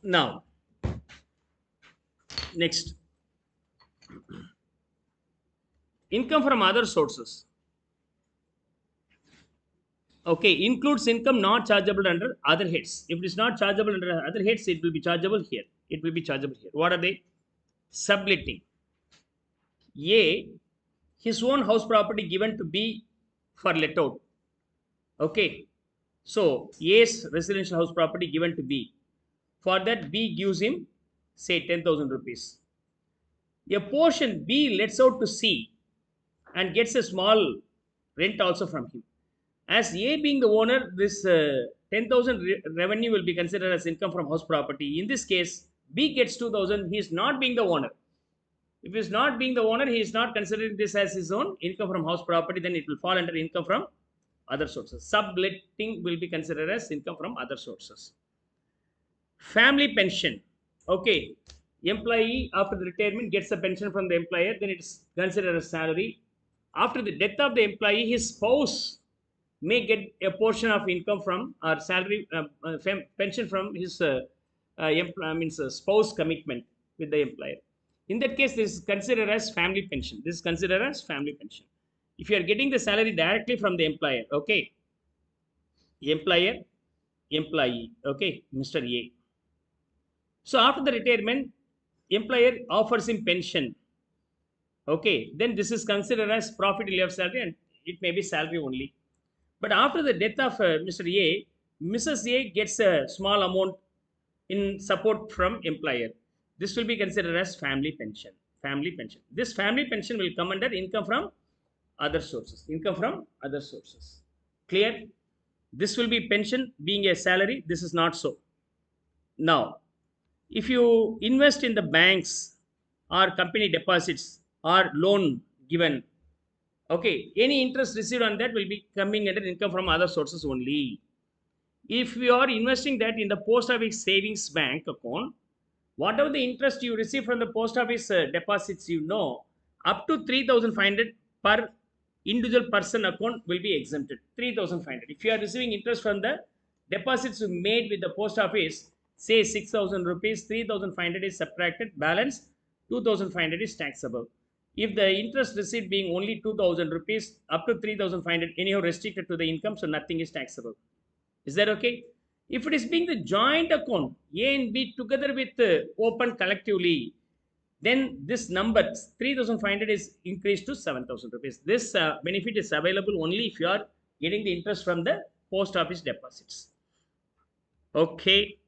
Now, next, income from other sources. Okay, includes income not chargeable under other heads. If it is not chargeable under other heads, it will be chargeable here. It will be chargeable here. What are they? Subletting. A, his own house property given to B for let out. Okay, so A's residential house property given to B. For that, B gives him, say, 10,000 rupees. A portion B lets out to C and gets a small rent also from him. As A being the owner, this 10,000 revenue will be considered as income from house property. In this case, B gets 2,000. He is not being the owner. If he is not being the owner, he is not considering this as his own income from house property. Then it will fall under income from other sources. Subletting will be considered as income from other sources. Family pension. Okay. Employee after the retirement gets a pension from the employer. Then it is considered as salary. After the death of the employee, his spouse may get a portion of income from or salary pension from his means a spouse commitment with the employer. In that case, this is considered as family pension. This is considered as family pension. If you are getting the salary directly from the employer, okay, employer, employee, okay, Mr. A. So after the retirement, employer offers him pension. Okay, then this is considered as profit of salary and it may be salary only. But after the death of Mr. A, Mrs. A gets a small amount in support from employer. This will be considered as family pension. Family pension. This family pension will come under income from other sources. Income from other sources. Clear? This will be pension being a salary. This is not so. Now, if you invest in the banks or company deposits or loan given, okay, any interest received on that will be coming under income from other sources only. If you are investing that in the post office savings bank account, whatever the interest you receive from the post office deposits, up to 3,500 per individual person account will be exempted. 3,500. If you are receiving interest from the deposits you made with the post office, say 6,000 rupees, 3,500 is subtracted, balance 2,500 is taxable. If the interest received being only 2,000 rupees, up to 3,500, anyhow restricted to the income, so nothing is taxable. Is that okay? If it is being the joint account, A and B together with open collectively, then this number 3,500 is increased to 7,000 rupees. This benefit is available only if you are getting the interest from the post office deposits. Okay.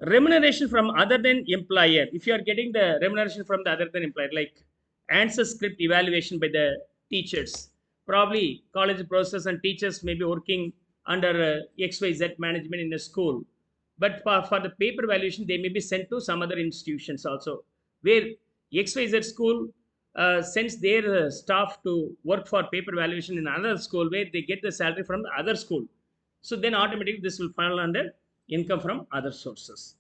Remuneration from other than employer. If you are getting the remuneration from the other than employer, like answer script evaluation by the teachers, probably college professors and teachers may be working under XYZ management in a school. But for the paper valuation, they may be sent to some other institutions also, where XYZ school sends their staff to work for paper valuation in another school where they get the salary from the other school. So then automatically this will fall under income from other sources.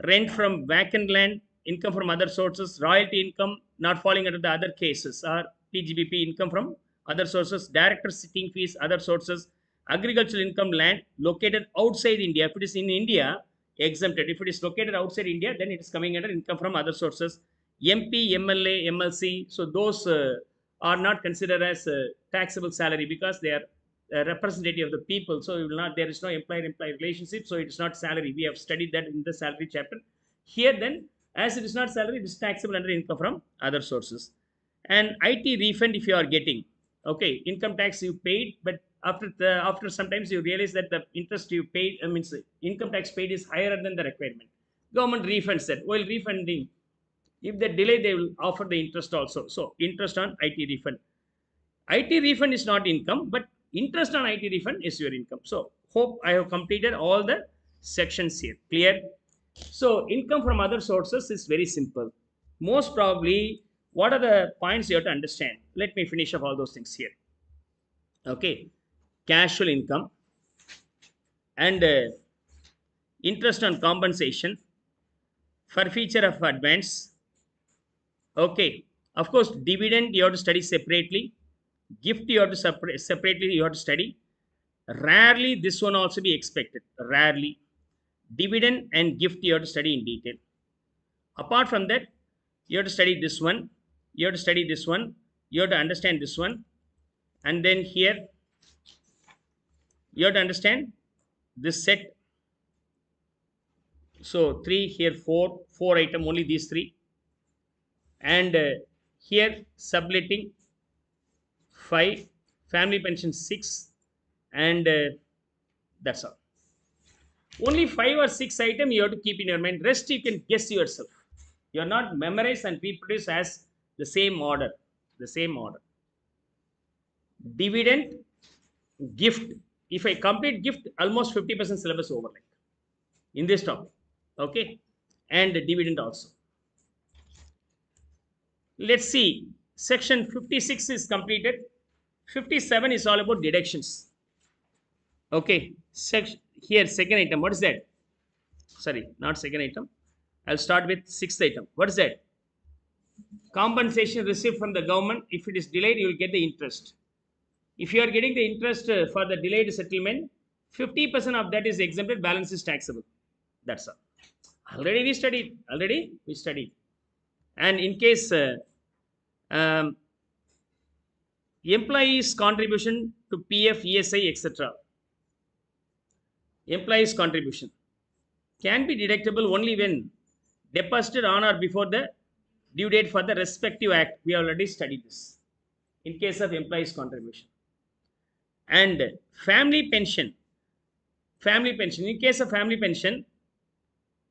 Rent from vacant land, income from other sources, royalty income not falling under the other cases, or PGBP income from other sources, director sitting fees, other sources, agricultural income land located outside India. If it is in India, exempted. If it is located outside India, then it is coming under income from other sources. MP, MLA, MLC, so those are not considered as taxable salary because they are representative of the people. So there is no employer-employee relationship. So it is not salary. We have studied that in the salary chapter. Here then, as it is not salary, it is taxable under income from other sources. And IT refund if you are getting, okay, income tax you paid, but after sometimes you realize that the interest you paid, means income tax paid is higher than the requirement. Government refunds that. While refunding, if they delay, they will offer the interest also. So interest on IT refund. IT refund is not income, but interest on IT refund is your income. So hope I have completed all the sections here. Clear? So income from other sources is very simple. Most probably, what are the points you have to understand? Let me finish up all those things here. Okay. Casual income and interest on compensation, forfeiture of advance. Okay. Of course, dividend you have to study separately. Gift you have to separately you have to study. Rarely this one also be expected. Rarely. Dividend and gift you have to study in detail. Apart from that, you have to study this one. You have to study this one. You have to understand this one. And then here, you have to understand this set. So 3, here 4 item, only these 3. And here subletting 5, family pension 6, and that's all. Only 5 or 6 item you have to keep in your mind. Rest you can guess yourself. You are not memorize and reproduce as the same order. The same order. Dividend, gift. If I complete gift, almost 50% syllabus over like in this topic. Okay, and dividend also. Let's see. Section 56 is completed. 57 is all about deductions. Okay, here second item. What is that? Sorry, not second item. I'll start with 6th item. What is that? Compensation received from the government. If it is delayed, you will get the interest. If you are getting the interest for the delayed settlement, 50% of that is exempted, balance is taxable. That's all. Already we studied. And in case um, employees contribution to PF, ESI, etc. Employees contribution can be deductible only when deposited on or before the due date for the respective act. We already studied this. In case of employees contribution. And family pension, in case of family pension,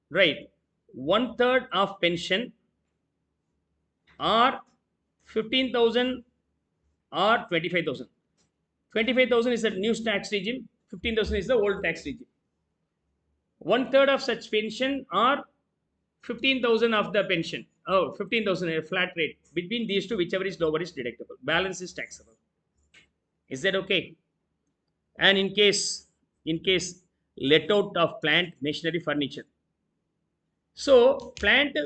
right, one third of pension or 15,000 or 25,000. 25,000 is the new tax regime, 15,000 is the old tax regime. One third of such pension or 15,000 of the pension. Oh, 15,000 a flat rate. Between these two, whichever is lower is deductible. Balance is taxable. Is that okay? And in case let out of plant, machinery, furniture. So plant,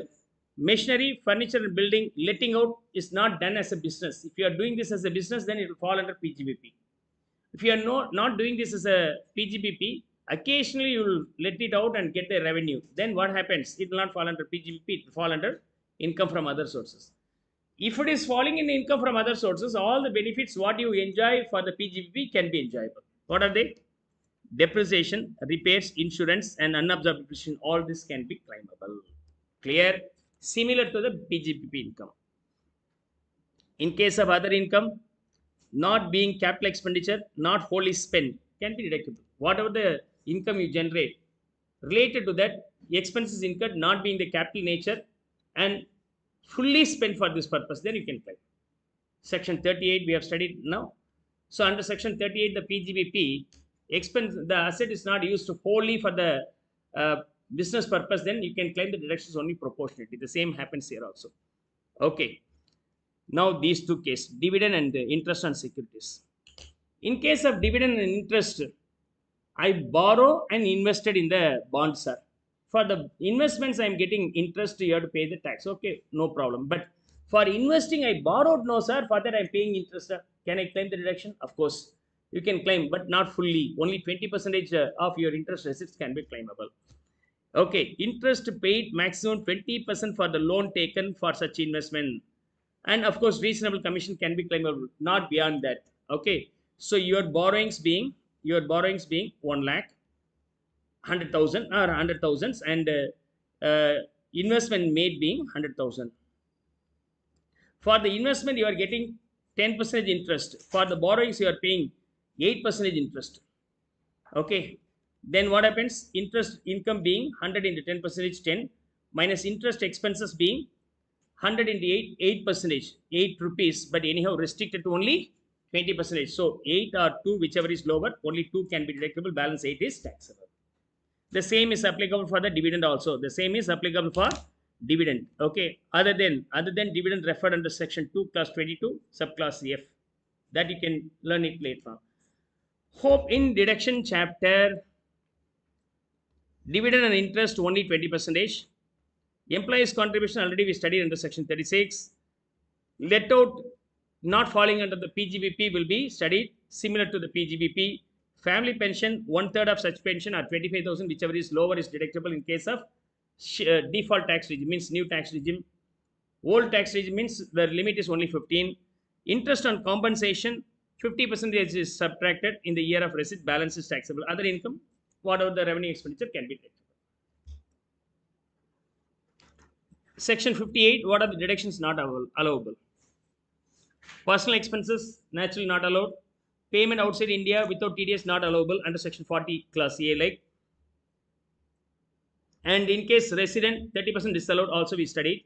machinery, furniture, and building letting out is not done as a business. If you are doing this as a business, then it will fall under PGBP. If you are not doing this as a PGBP, occasionally you will let it out and get the revenue. Then what happens? It will not fall under PGBP. It will fall under income from other sources. If it is falling in income from other sources, all the benefits what you enjoy for the PGBP can be enjoyable. What are they? Depreciation, repairs, insurance, and unabsorbed depreciation. All this can be claimable. Clear? Similar to the PGBP income. In case of other income, not being capital expenditure, not wholly spent, can be deductible. Whatever the income you generate related to that, expenses incurred not being the capital nature and fully spent for this purpose, then you can claim. Section 38 we have studied now. So under section 38, the PGBP expense, the asset is not used wholly for the business purpose, then you can claim the deductions only proportionately. The same happens here also. Okay. Now these two cases, dividend and interest on securities. In case of dividend and interest, I borrow and invested in the bond, sir. For the investments, I am getting interest. You have to pay the tax. Okay, no problem. But for investing, I borrowed, no, sir. For that, I am paying interest. Sir. Can I claim the deduction? Of course, you can claim, but not fully. Only 20% of your interest receipts can be claimable. Okay, interest paid maximum 20% for the loan taken for such investment. And of course, reasonable commission can be claimable, not beyond that. Okay, so your borrowings being 1 lakh, 100,000 or 100,000, and investment made being 100,000. For the investment, you are getting 10% interest. For the borrowings, you are paying 8% interest. Okay, then what happens? Interest income being 100 into 10%, 10 minus interest expenses being 100 into 8%, 8 rupees, but anyhow restricted to only 20%. So 8 or 2, whichever is lower, only 2 can be deductible, balance 8 is taxable. The same is applicable for the dividend also. The same is applicable for dividend. Okay, other than dividend referred under section 2, class 22, subclass F. That you can learn it later on. Hope in deduction chapter, dividend and interest only 20%. Employees contribution already we studied under section 36. Let out not falling under the PGBP will be studied similar to the PGBP. Family pension, 1/3 of such pension or 25,000, whichever is lower is deductible in case of default tax regime, means new tax regime. Old tax regime means the limit is only 15. Interest on compensation, 50% is subtracted in the year of receipt, balance is taxable. Other income, whatever the revenue expenditure can be deductible. Section 58, what are the deductions not allowable? Personal expenses, naturally not allowed. Payment outside India without TDS not allowable under section 40 class A, like. And in case resident, 30% disallowed, also we studied.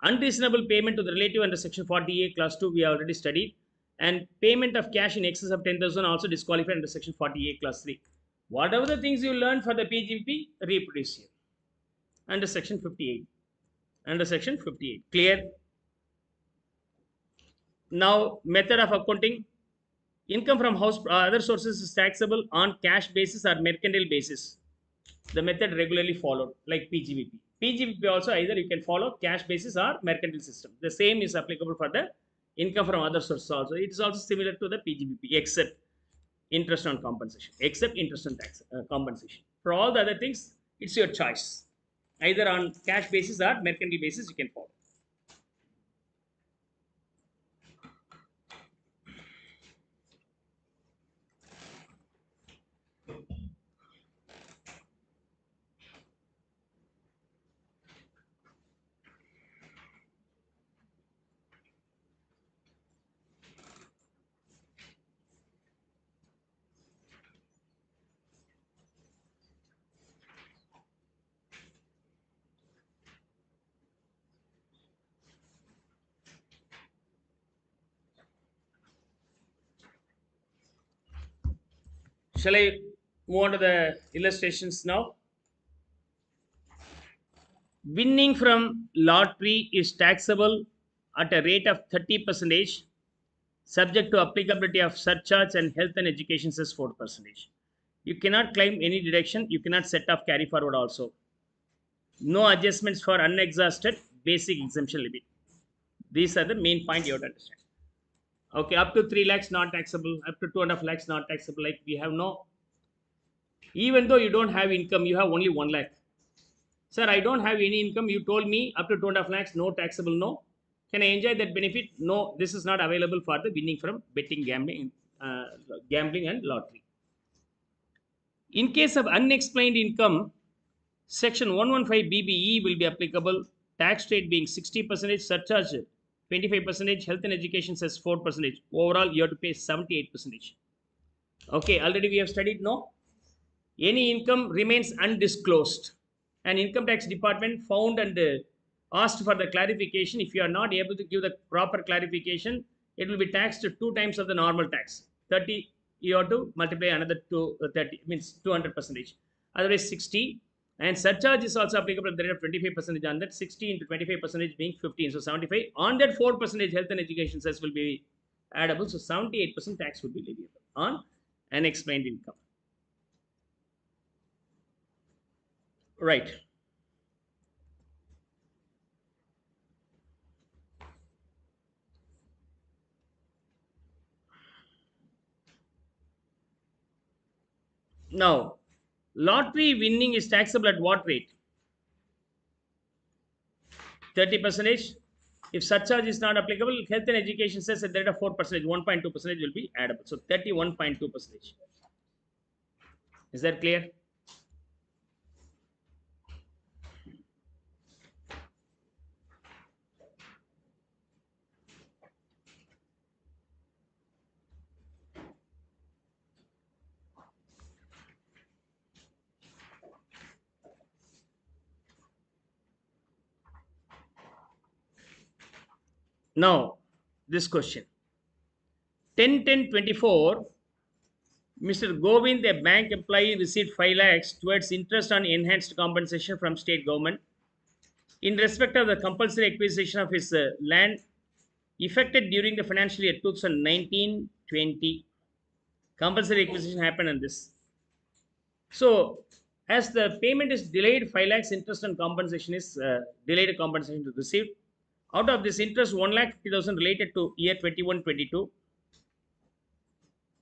Unreasonable payment to the relative under section 40A class 2 we already studied. And payment of cash in excess of 10,000 also disqualified under section 40A class 3. Whatever the things you learn for the PGP, reproduce here under section 58. Under section 58. Clear? Now, method of accounting. Income from house other sources is taxable on cash basis or mercantile basis. The method regularly followed, like PGBP. PGBP also either you can follow cash basis or mercantile system. The same is applicable for the income from other sources also. It is also similar to the PGBP except interest on compensation. Except interest on tax compensation. For all the other things, it's your choice. Either on cash basis or mercantile basis, you can follow. Shall I move on to the illustrations now? Winning from lottery is taxable at a rate of 30%, subject to applicability of surcharge and health and education cess 4%. You cannot claim any deduction. You cannot set off carry forward also. No adjustments for unexhausted basic exemption limit. These are the main point you have to understand. Okay, up to 3 lakhs not taxable, up to 2.5 lakhs not taxable. Like we have no, even though you don't have income, you have only 1 lakh. Sir, I don't have any income. You told me up to 2.5 lakhs, no taxable, no. Can I enjoy that benefit? No, this is not available for the winning from betting, gambling and lottery. In case of unexplained income, Section 115 BBE will be applicable. Tax rate being 60%, surcharge 25%, health and education says 4%. Overall, you have to pay 78%. Okay, already we have studied, no? Any income remains undisclosed. And income tax department found and asked for the clarification. If you are not able to give the proper clarification, it will be taxed to 2 times of the normal tax. 30, you have to multiply another 30, means 200%. Otherwise 60. And surcharge is also applicable at the rate of 25% on that. 60 into 25% being 15. So 75. On that 4% health and education cess will be addable. So 78% tax will be leviable on unexplained income. Right. Now, lottery winning is taxable at what rate? 30%. If surcharge is not applicable, health and education says at the rate of 4%, 1.2% will be addable. So 31.2%. Is that clear? Now, this question 10-10-24, Mr. Govind, a bank employee, received 5 lakhs towards interest on enhanced compensation from state government in respect of the compulsory acquisition of his land effected during the financial year 2019-20. Compulsory acquisition happened on this. So, as the payment is delayed, 5 lakhs interest and compensation is delayed compensation to received. Out of this interest, 1,50,000 related to year 21-22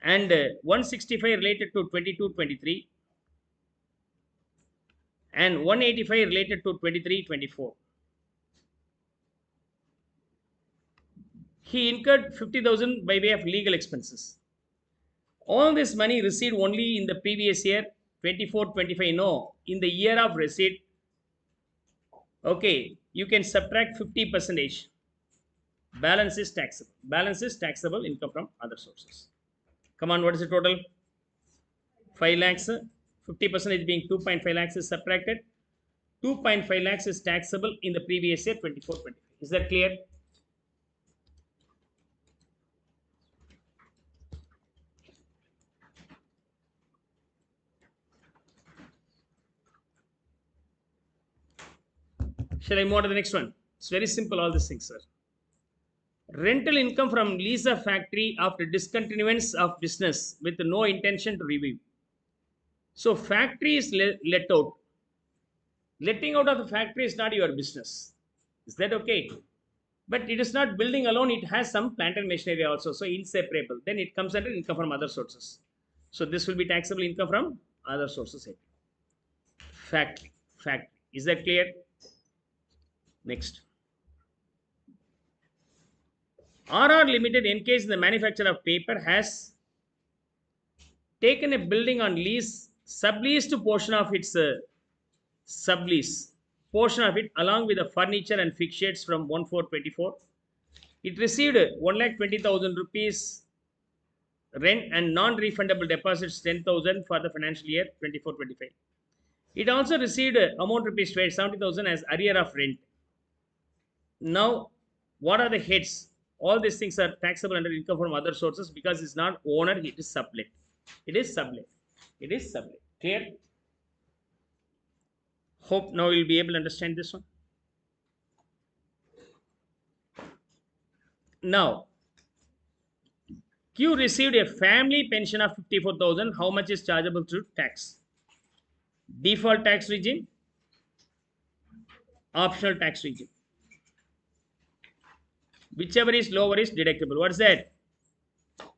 and 165 related to 22-23 and 185 related to 23-24. He incurred 50,000 by way of legal expenses. All this money received only in the previous year 24-25. No, in the year of receipt, okay, you can subtract 50%. Balance is taxable. Balance is taxable income from other sources. Come on, what is the total? 5 lakhs. 50% being 2.5 lakhs is subtracted. 2.5 lakhs is taxable in the previous year 24-25. Is that clear? Shall I move on to the next one? It's very simple, all these things, sir. Rental income from lease of factory after discontinuance of business with no intention to review. So factory is let out. Letting out of the factory is not your business. Is that okay? But it is not building alone. It has some plant and machinery also. So inseparable. Then it comes under income from other sources. So this will be taxable income from other sources. Factory. Factory. Is that clear? Next. RR Limited, engaged in the manufacture of paper, has taken a building on lease, subleased portion of its sublease portion of it along with the furniture and fixtures from 1424. It received 1,20,000 rupees rent and non-refundable deposits 10,000 for the financial year 24-25. It also received amount rupees 70,000 as arrear of rent. Now, what are the heads? All these things are taxable under income from other sources because it's not owner, it is sublet. It is sublet. It is sublet. Clear? Hope now you'll be able to understand this one. Now, Q received a family pension of 54,000. How much is chargeable to tax? Default tax regime, optional tax regime. Whichever is lower is deductible. What is that?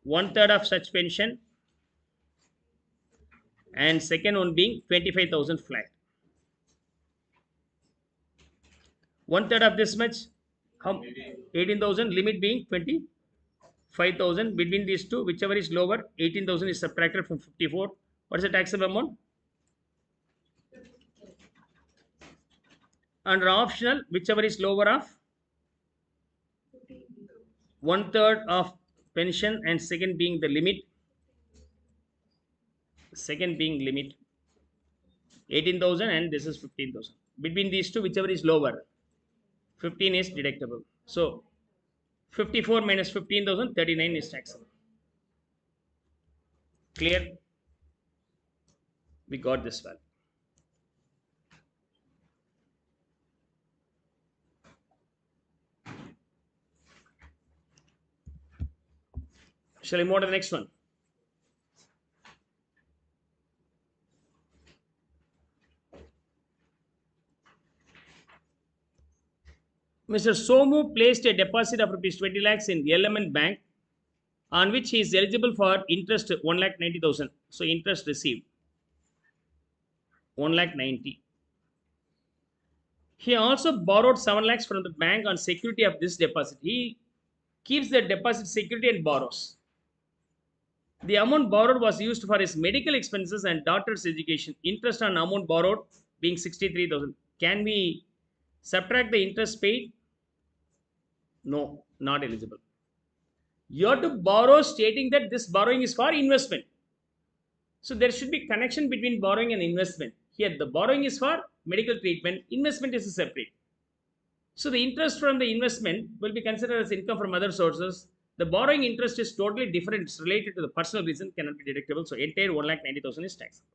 1/3 of such pension, and second one being 25,000 flat. 1/3 of this much, how? 18,000, limit being 25,000. Between these two, whichever is lower, 18,000 is subtracted from 54. What is the taxable amount? Under optional, whichever is lower of 1/3 of pension, and second being the limit. Second being limit 18,000 and this is 15,000. Between these two, whichever is lower, 15 is deductible. So 54 minus 15,000, 39 is taxable. Clear? We got this value. Shall I move on to the next one? Mr. Somu placed a deposit of rupees 20 lakhs in LMN Bank, on which he is eligible for interest 1,90,000. So interest received 1,90,000. He also borrowed 7 lakhs from the bank on security of this deposit. He keeps the deposit security and borrows. The amount borrowed was used for his medical expenses and daughter's education. Interest on amount borrowed being 63,000. Can we subtract the interest paid? No, not eligible. You have to borrow stating that this borrowing is for investment. So there should be connection between borrowing and investment. Here the borrowing is for medical treatment, investment is separate. So the interest from the investment will be considered as income from other sources. The borrowing interest is totally different. It's related to the personal reason, cannot be deductible. So entire 1,90,000 is taxable.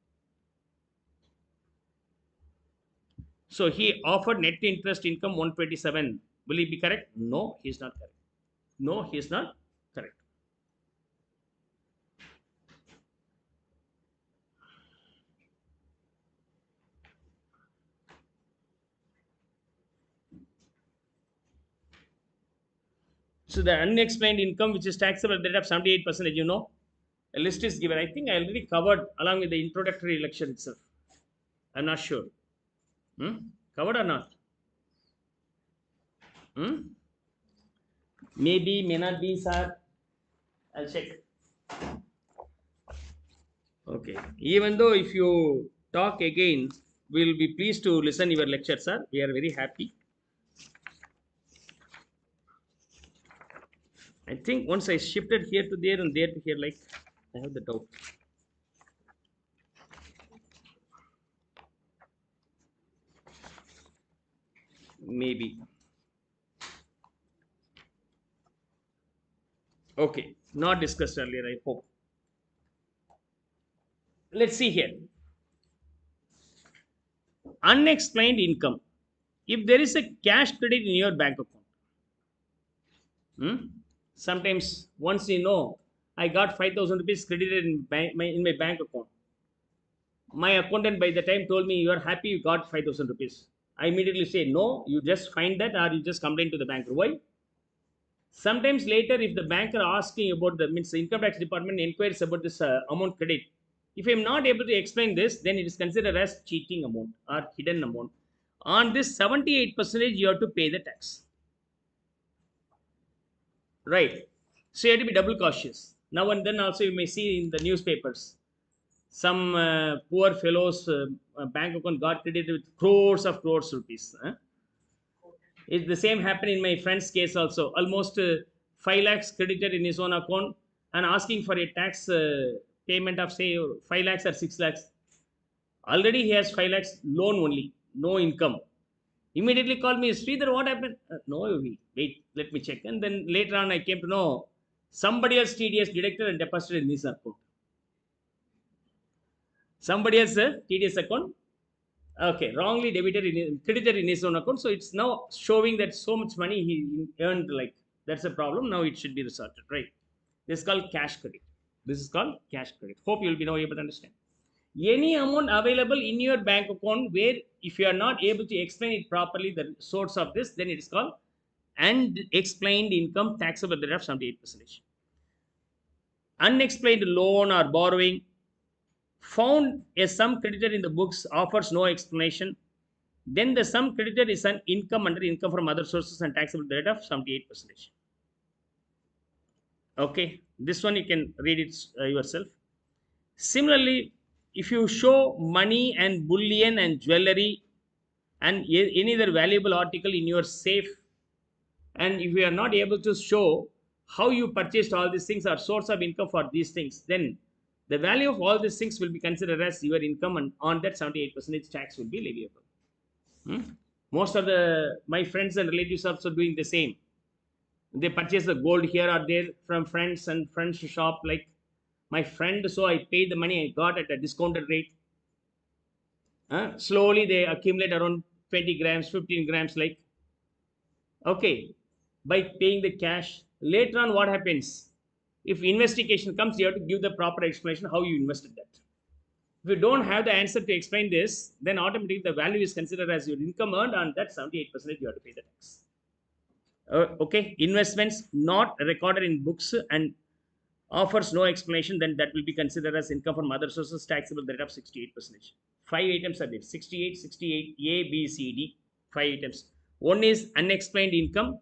So he offered net interest income 127. Will he be correct? No, he is not correct. No, he is not correct. So the unexplained income, which is taxable at the rate of 78%, you know, a list is given. I think I already covered along with the introductory lecture itself. I'm not sure. Covered or not? Maybe, may not be, sir. I'll check. Okay. Even though if you talk again, we'll be pleased to listen your lecture, sir. We are very happy. I think once I shifted here to there and there to here, like, I have the doubt. Maybe. Okay. Not discussed earlier, I hope. Let's see here. Unexplained income. If there is a cash credit in your bank account, sometimes once you know, I got 5,000 rupees credited in my bank account. My accountant by the time told me, you are happy you got 5,000 rupees. I immediately say, no, you just find that or you just complain to the banker. Why? Sometimes later, if the banker asking about the income tax department inquires about this amount credit, if I am not able to explain this, then it is considered as cheating amount or hidden amount. On this 78% you have to pay the tax. Right. So you have to be double cautious. Now and then also you may see in the newspapers some poor fellows bank account got credited with crores rupees. It, the same happened in my friend's case also. Almost 5 lakhs credited in his own account and asking for a tax payment of say 5 lakhs or 6 lakhs. Already he has 5 lakhs loan only, no income. Immediately called me, Sridhar, what happened? No, wait, let me check. And then later on, I came to know somebody else TDS deducted and deposited in his account. Somebody else TDS account, okay, wrongly debited credited in his own account. So it's now showing that so much money he earned. Like that's a problem. Now it should be resorted, right? This is called cash credit. This is called cash credit. Hope you will be now able to understand. Any amount available in your bank account where if you are not able to explain it properly the source of this, then it is called unexplained income taxable at the rate of 78%. Unexplained loan or borrowing found a sum credited in the books offers no explanation, then the sum credited is an income under income from other sources and taxable at the rate of 78%. Okay, this one you can read it yourself. Similarly, if you show money and bullion and jewelry and any other valuable article in your safe, and if you are not able to show how you purchased all these things or source of income for these things, then the value of all these things will be considered as your income, and on that 78% tax will be leviable. Most of the my friends and relatives are also doing the same. They purchase the gold here or there from friends and friends shop. Like my friend, so I paid the money, I got at a discounted rate. Slowly they accumulate around 20 grams, 15 grams, like okay, by paying the cash. Later on, what happens? If investigation comes, you have to give the proper explanation how you invested that. If you don't have the answer to explain this, then automatically the value is considered as your income earned, and that 78% you have to pay the tax. Okay, investments not recorded in books and offers no explanation, then that will be considered as income from other sources taxable at the rate of 68%. 5 items are there: 68, 68, A, B, C, D. 5 items. One is unexplained income,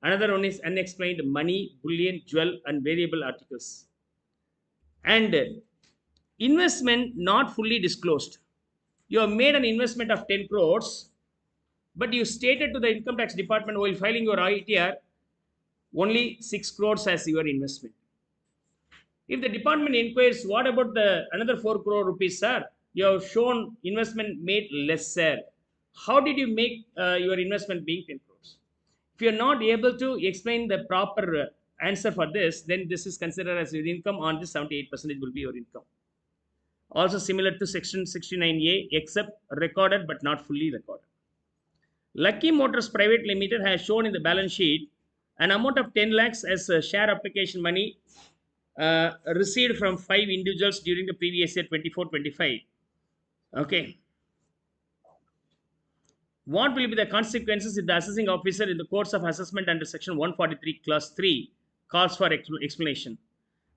another one is unexplained money, bullion, jewel, and variable articles. And investment not fully disclosed. You have made an investment of 10 crores, but you stated to the income tax department while filing your ITR only 6 crores as your investment. If the department inquires, what about the another 4 crore rupees, sir? You have shown investment made lesser. How did you make your investment being 10 crores? If you are not able to explain the proper answer for this, then this is considered as your income. On this 78% will be your income. Also similar to section 69A, except recorded but not fully recorded. Lucky Motors Private Limited has shown in the balance sheet an amount of 10 lakhs as share application money received from 5 individuals during the previous year 24-25. Okay. What will be the consequences if the assessing officer in the course of assessment under section 143 clause 3 calls for explanation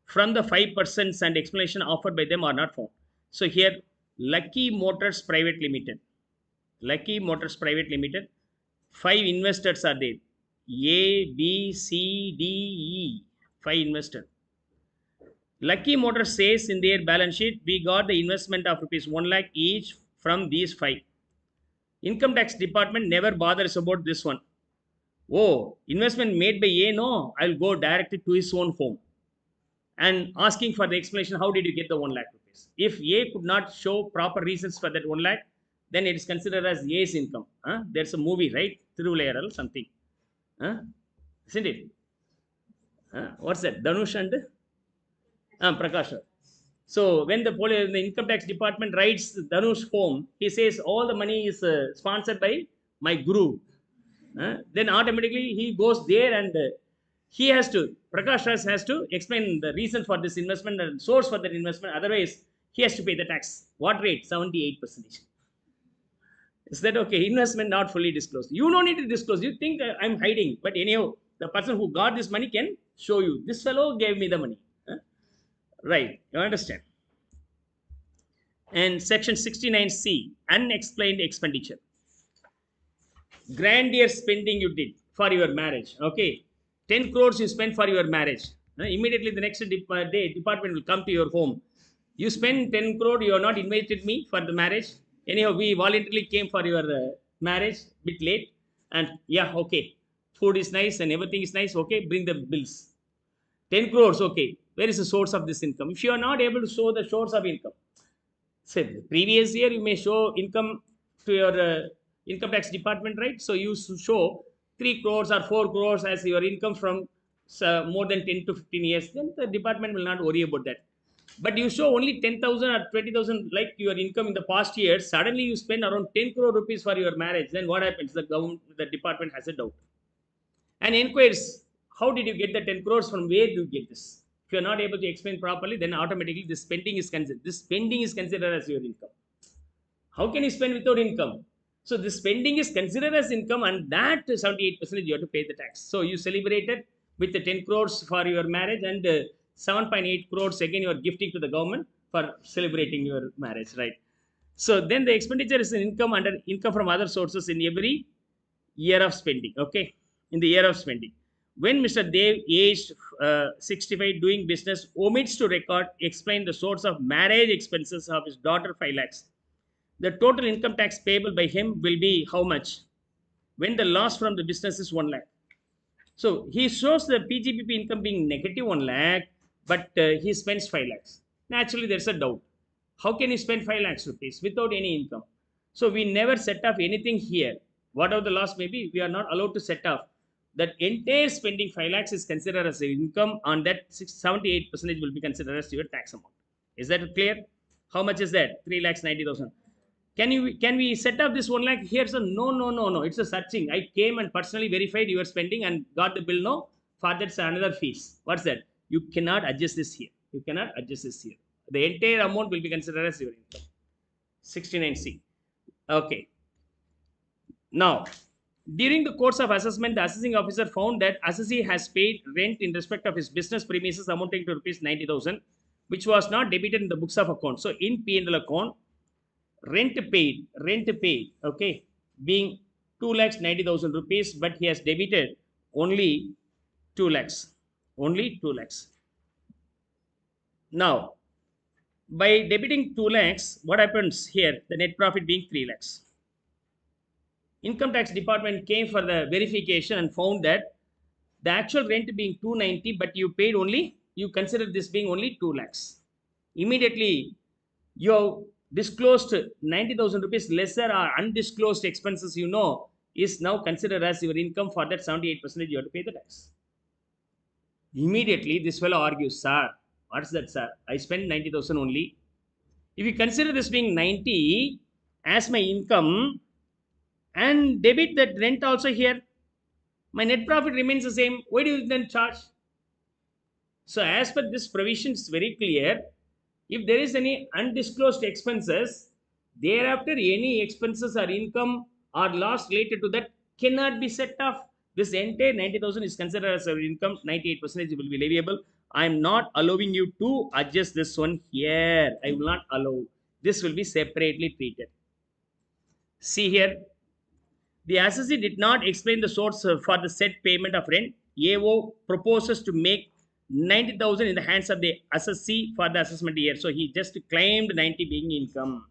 from the 5% and explanation offered by them are not found? So here Lucky Motors Private Limited, 5 investors are there: A, B, C, D, E. 5 investors. Lucky Motors says in their balance sheet, we got the investment of rupees 1 lakh each from these 5. Income tax department never bothers about this one. Oh, investment made by A? No, I'll go directly to his own home and asking for the explanation, how did you get the 1 lakh rupees? If A could not show proper reasons for that 1 lakh, then it is considered as A's income. There's a movie, right? Thiruvulayaral something. Isn't it? What's that? Dhanush and Prakash. So when the income tax department writes Dhanush home, he says all the money is sponsored by my guru. Then automatically he goes there and he has to, Prakash has to explain the reason for this investment and source for that investment. Otherwise, he has to pay the tax. What rate? 78%. Is that okay? Investment not fully disclosed. You don't need to disclose. You think I'm hiding. But anyhow, the person who got this money can show you. This fellow gave me the money. Right. You understand? And section 69C, unexplained expenditure. Grandeur spending you did for your marriage. Okay, 10 crores you spent for your marriage. Immediately the next day department will come to your home. You spend 10 crore, you are not invited me for the marriage. Anyhow, we voluntarily came for your marriage bit late. And yeah, okay, food is nice and everything is nice, okay, bring the bills. 10 crores, okay, where is the source of this income? If you are not able to show the source of income, say previous year you may show income to your income tax department, right? So you show 3 crores or 4 crores as your income from more than 10 to 15 years, then the department will not worry about that. But you show only 10,000 or 20,000 like your income in the past year, suddenly you spend around 10 crore rupees for your marriage, then what happens? The government, the department has a doubt and inquires, how did you get the 10 crores? From where do you get this? If you are not able to explain properly, then automatically this spending is considered as your income. How can you spend without income? So this spending is considered as income, and that 78% you have to pay the tax. So you celebrated with the 10 crores for your marriage, and 7.8 crores again you are gifting to the government for celebrating your marriage, right? So then the expenditure is an income under income from other sources in every year of spending. Okay, in the year of spending, when Mr. Dev, aged 65, doing business, omits to record, explain the source of marriage expenses of his daughter 5 lakhs, the total income tax payable by him will be how much? When the loss from the business is 1 lakh. So he shows the PGPP income being negative 1 lakh, but he spends 5 lakhs. Naturally, there's a doubt. How can he spend 5 lakhs rupees without any income? So we never set off anything here. Whatever the loss may be, we are not allowed to set off. That entire spending 5 lakhs is considered as income. On that 78% will be considered as your tax amount. Is that clear? How much is that? 3 lakhs 90,000. Can we set up this 1 lakh here? So no, it's a searching. I came and personally verified your spending and got the bill. No, for that's another fees. What's that? You cannot adjust this here. You cannot adjust this here. The entire amount will be considered as your income. 69C. Okay. Now, during the course of assessment, the assessing officer found that assessee has paid rent in respect of his business premises amounting to rupees 90,000, which was not debited in the books of account. So in P&L account, rent paid, okay, being 2 lakhs 90,000 rupees, but he has debited only 2 lakhs, only 2 lakhs. Now, by debiting 2 lakhs, what happens here? The net profit being 3 lakhs. Income tax department came for the verification and found that the actual rent being 290, but you paid only, you consider this being only 2 lakhs. Immediately, you have disclosed 90,000 rupees lesser or undisclosed expenses, is now considered as your income. For that 78% you have to pay the tax. Immediately this fellow argues, sir, what's that, sir? I spent 90,000 only. If you consider this being 90 as my income and debit that rent also here, my net profit remains the same. Why do you then charge? So as per this provision, it's very clear. If there is any undisclosed expenses, thereafter any expenses or income or loss related to that cannot be set off. This entire 90,000 is considered as our income. 98% will be leviable. I am not allowing you to adjust this one here. I will not allow. This will be separately treated. See here. The assessee did not explain the source for the said payment of rent. AO proposes to make 90,000 in the hands of the assessee for the assessment year. So he just claimed 90 being income.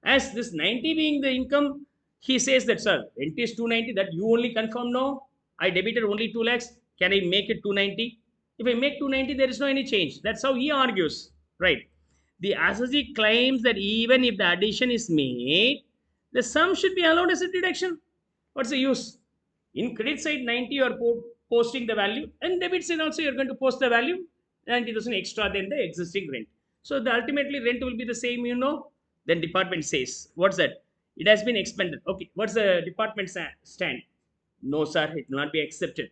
As this 90 being the income, he says that, sir, rent is 290, that you only confirm. No, I debited only 2 lakhs. Can I make it 290? If I make 290, there is no any change. That's how he argues, right? The assessee claims that even if the addition is made, the sum should be allowed as a deduction. What's the use? In credit side 90 you are posting the value, and debit side also you are going to post the value 90,000 extra than the existing rent. So the ultimately rent will be the same, Then department says, what's that? It has been expended. Okay, what's the department stand? No, sir, it will not be accepted.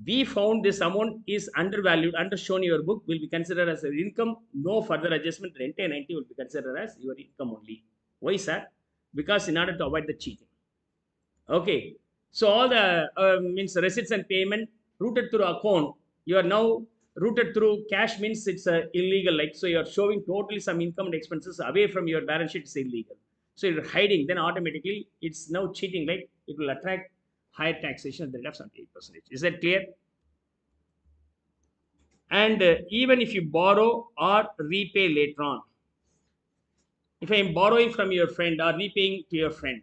We found this amount is undervalued, undershown in your book, will be considered as an income. No further adjustment. Rent and 90 will be considered as your income only. Why, sir? Because in order to avoid the cheating. Okay. So all the means receipts and payment routed through account, you are now routed through cash, means it's illegal. Like, so you are showing totally some income and expenses away from your balance sheet is illegal. So you're hiding, then automatically it's now cheating, right? It will attract higher taxation at the rate of 78%. Is that clear? And even if you borrow or repay later on, if I am borrowing from your friend or repaying to your friend,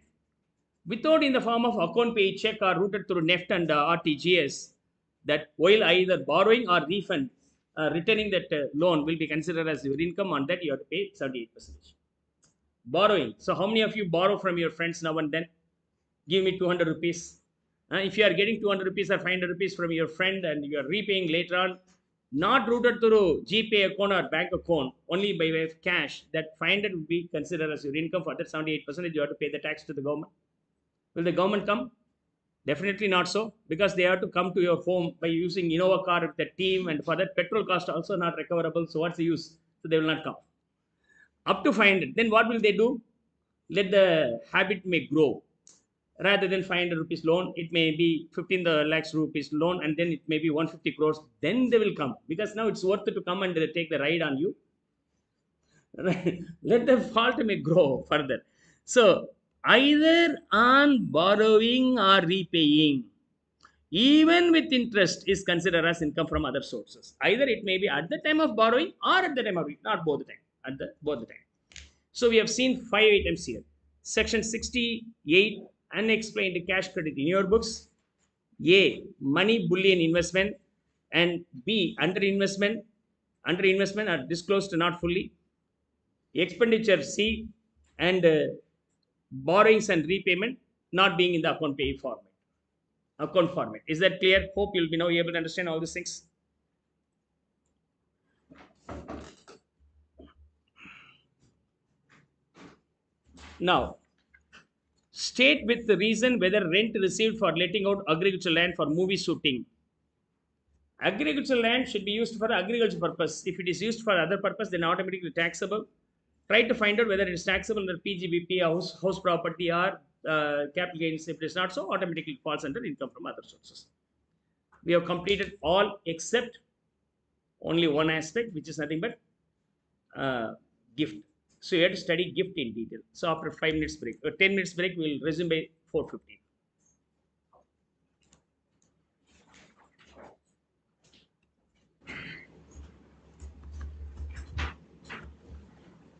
without in the form of account pay check or routed through NEFT and RTGS, that while either borrowing or refund, returning that loan will be considered as your income. On that, you have to pay 78%. Borrowing. So, how many of you borrow from your friends now and then? Give me 200 rupees. If you are getting 200 rupees or 500 rupees from your friend and you are repaying later on, not routed through GPay account or bank account, only by way of cash, that 500 will be considered as your income. For that 78%, you have to pay the tax to the government. Will the government come? Definitely not so, because they have to come to your home by using Innova car with the team, and for that petrol cost also not recoverable. So what's the use? So they will not come. Up to 500. Then what will they do? Let the habit may grow. Rather than 500 rupees loan, it may be 15 lakhs rupees loan, and then it may be 150 crores. Then they will come, because now it's worth it to come and take the ride on you. Let the fault may grow further. So either on borrowing or repaying, even with interest, is considered as income from other sources. Either it may be at the time of borrowing or at the time of, not both the time, at the both the time. So we have seen 5 items here. Section 68, unexplained cash credit in your books. A, money bullion investment, and B, under investment are disclosed not fully. Expenditure C, and borrowings and repayment not being in the account format. Is that clear? Hope you'll be now able to understand all these things. Now, state with the reason whether rent received for letting out agricultural land for movie shooting. Agricultural land should be used for agriculture purpose. If it is used for other purpose, then automatically taxable. Try to find out whether it is taxable under PGBP, house property, or capital gains. If it is not so, automatically falls under income from other sources. We have completed all except only one aspect, which is nothing but gift. So you have to study gift in detail. So after 5 minutes break, 10 minutes break, we will resume by 4:15.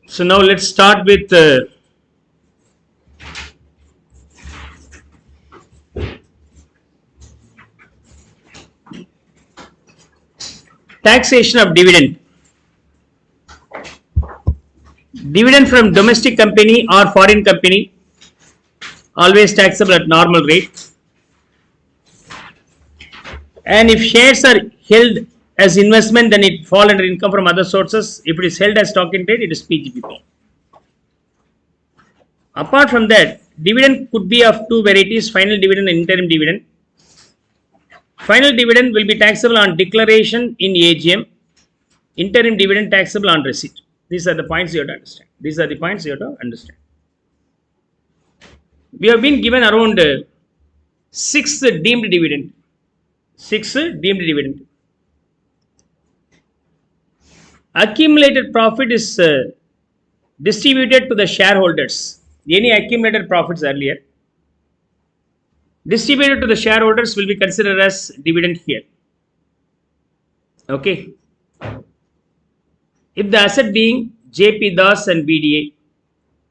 So now let's start with taxation of dividend. Dividend from domestic company or foreign company always taxable at normal rate. And if shares are held as investment, then it fall under income from other sources. If it is held as stock in trade, it is PGBP. Apart from that, dividend could be of two varieties: final dividend and interim dividend. Final dividend will be taxable on declaration in AGM. Interim dividend taxable on receipt. These are the points you have to understand. We have been given around 6 deemed dividend. 6 deemed dividend. Accumulated profit is distributed to the shareholders. Any accumulated profits earlier distributed to the shareholders will be considered as dividend here. Okay. If the asset being JP Das and BDA,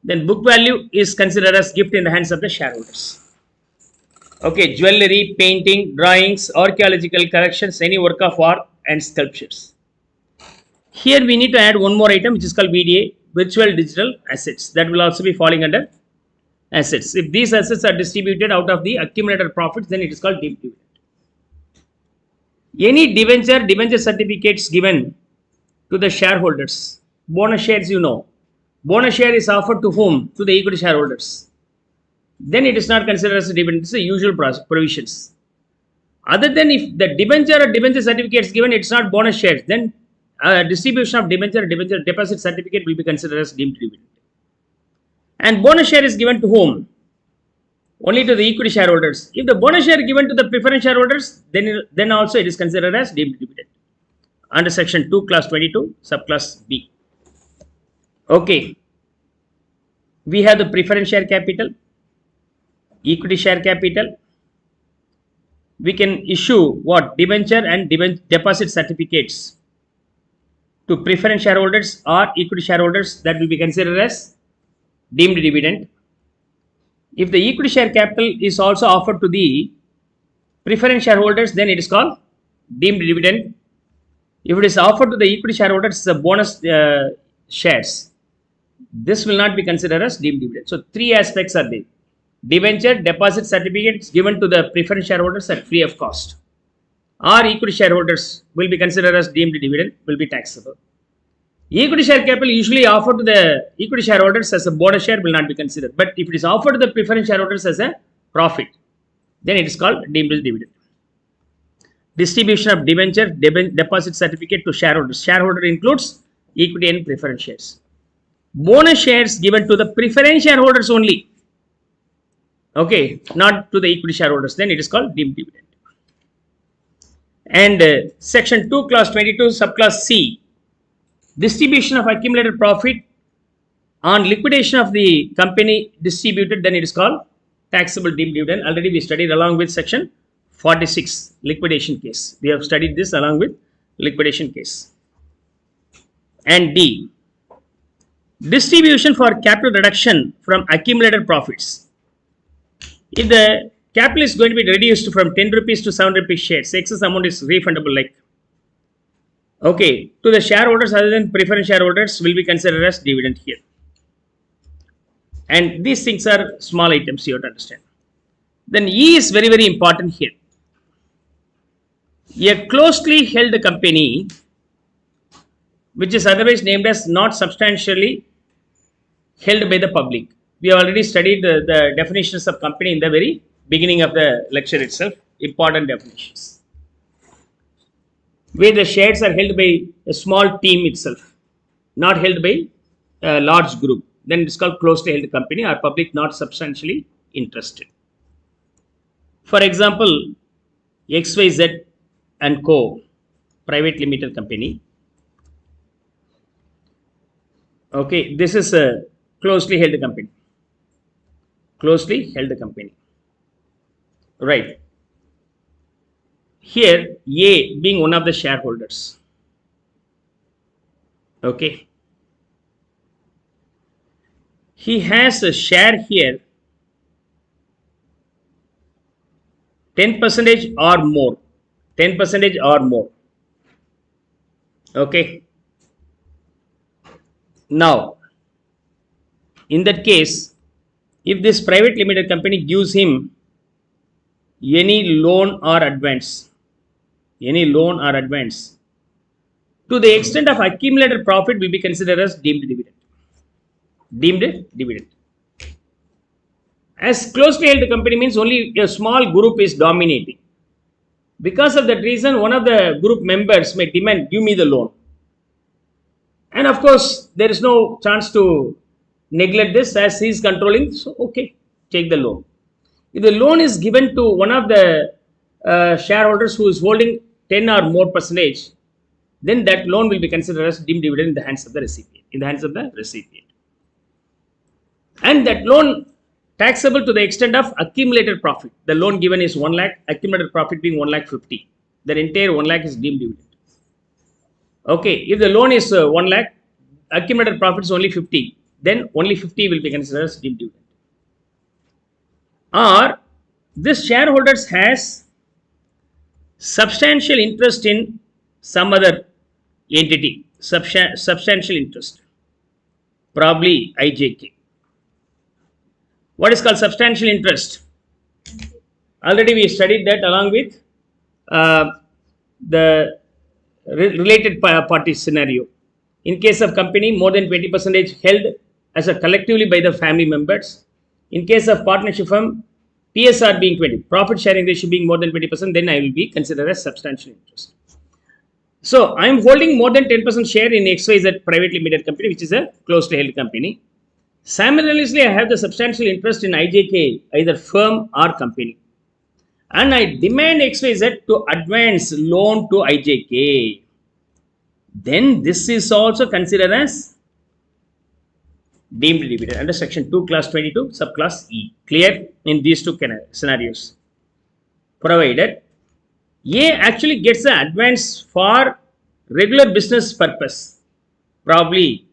then book value is considered as gift in the hands of the shareholders. Okay, jewelry, painting, drawings, archaeological collections, any work of art, and sculptures. Here we need to add one more item, which is called VDA, virtual digital assets. That will also be falling under assets. If these assets are distributed out of the accumulated profits, then it is called deemed dividend. Any debenture certificates given to the shareholders. Bonus shares, bonus share is offered to whom? To the equity shareholders. Then it is not considered as a dividend. It's the usual provisions. Other than if the debenture or debenture certificates given, it's not bonus shares, then distribution of debenture deposit certificate will be considered as deemed dividend. And bonus share is given to whom? Only to the equity shareholders. If the bonus share is given to the preference shareholders, then also it is considered as deemed dividend. Under section 2, class 22, subclass B. Okay. We have the preference share capital, equity share capital. We can issue what? Debenture and deposit certificates to preference shareholders or equity shareholders, that will be considered as deemed dividend. If the equity share capital is also offered to the preference shareholders, then it is called deemed dividend. If it is offered to the equity shareholders as a bonus shares, this will not be considered as deemed dividend. So three aspects are there. Debenture, deposit certificates given to the preference shareholders at free of cost, or equity shareholders will be considered as deemed dividend, will be taxable. Equity share capital usually offered to the equity shareholders as a bonus share will not be considered. But if it is offered to the preference shareholders as a profit, then it is called deemed dividend. Distribution of debenture, deposit certificate to shareholders. Shareholder includes equity and preference shares. Bonus shares given to the preference shareholders only. Okay, not to the equity shareholders. Then it is called deemed dividend. And section 2, clause 22, subclass C. Distribution of accumulated profit on liquidation of the company distributed, then it is called taxable deemed dividend. Already we studied along with section 46, liquidation case. We have studied this along with liquidation case. And D, distribution for capital reduction from accumulated profits. If the capital is going to be reduced from 10 rupees to 7 rupees shares, excess amount is refundable, like, okay, to the shareholders other than preference shareholders will be considered as dividend here. And these things are small items you have to understand. Then E is very, very important here. A closely held company, which is otherwise named as not substantially held by the public. We have already studied the definitions of company in the very beginning of the lecture itself, important definitions. Where the shares are held by a small team itself, not held by a large group, then it's called closely held company or public not substantially interested. For example, XYZ and Co. private limited company. Okay, this is a closely held company. Closely held company. Right. Here, A being one of the shareholders. Okay. He has a share here 10% or more. 10% or more. Okay. Now, in that case, if this private limited company gives him any loan or advance, to the extent of accumulated profit will be considered as deemed dividend. Deemed dividend. As closely held company means only a small group is dominating. Because of that reason, one of the group members may demand, give me the loan. And of course, there is no chance to neglect this as he is controlling. So, okay, take the loan. If the loan is given to one of the shareholders who is holding 10 or more percentage, then that loan will be considered as deemed dividend in the hands of the recipient. And that loan taxable to the extent of accumulated profit. The loan given is 1 lakh, accumulated profit being 1,50,000. The entire 1 lakh is deemed dividend. Okay, if the loan is 1 lakh, accumulated profit is only 50, then only 50 will be considered as deemed dividend. Or this shareholders has substantial interest in some other entity, substantial interest, probably IJK. What is called substantial interest? Already we studied that along with the related party scenario. In case of company, more than 20% held as a collectively by the family members. In case of partnership firm, PSR being 20, profit sharing ratio being more than 20%, then I will be considered as substantial interest. So I am holding more than 10% share in XYZ private limited company, which is a closely held company. Simultaneously, I have the substantial interest in IJK, either firm or company. And I demand XYZ to advance loan to IJK. Then this is also considered as deemed dividend under section 2 class 22 subclass E. Clear in these two scenarios. Provided A actually gets the advance for regular business purpose. Probably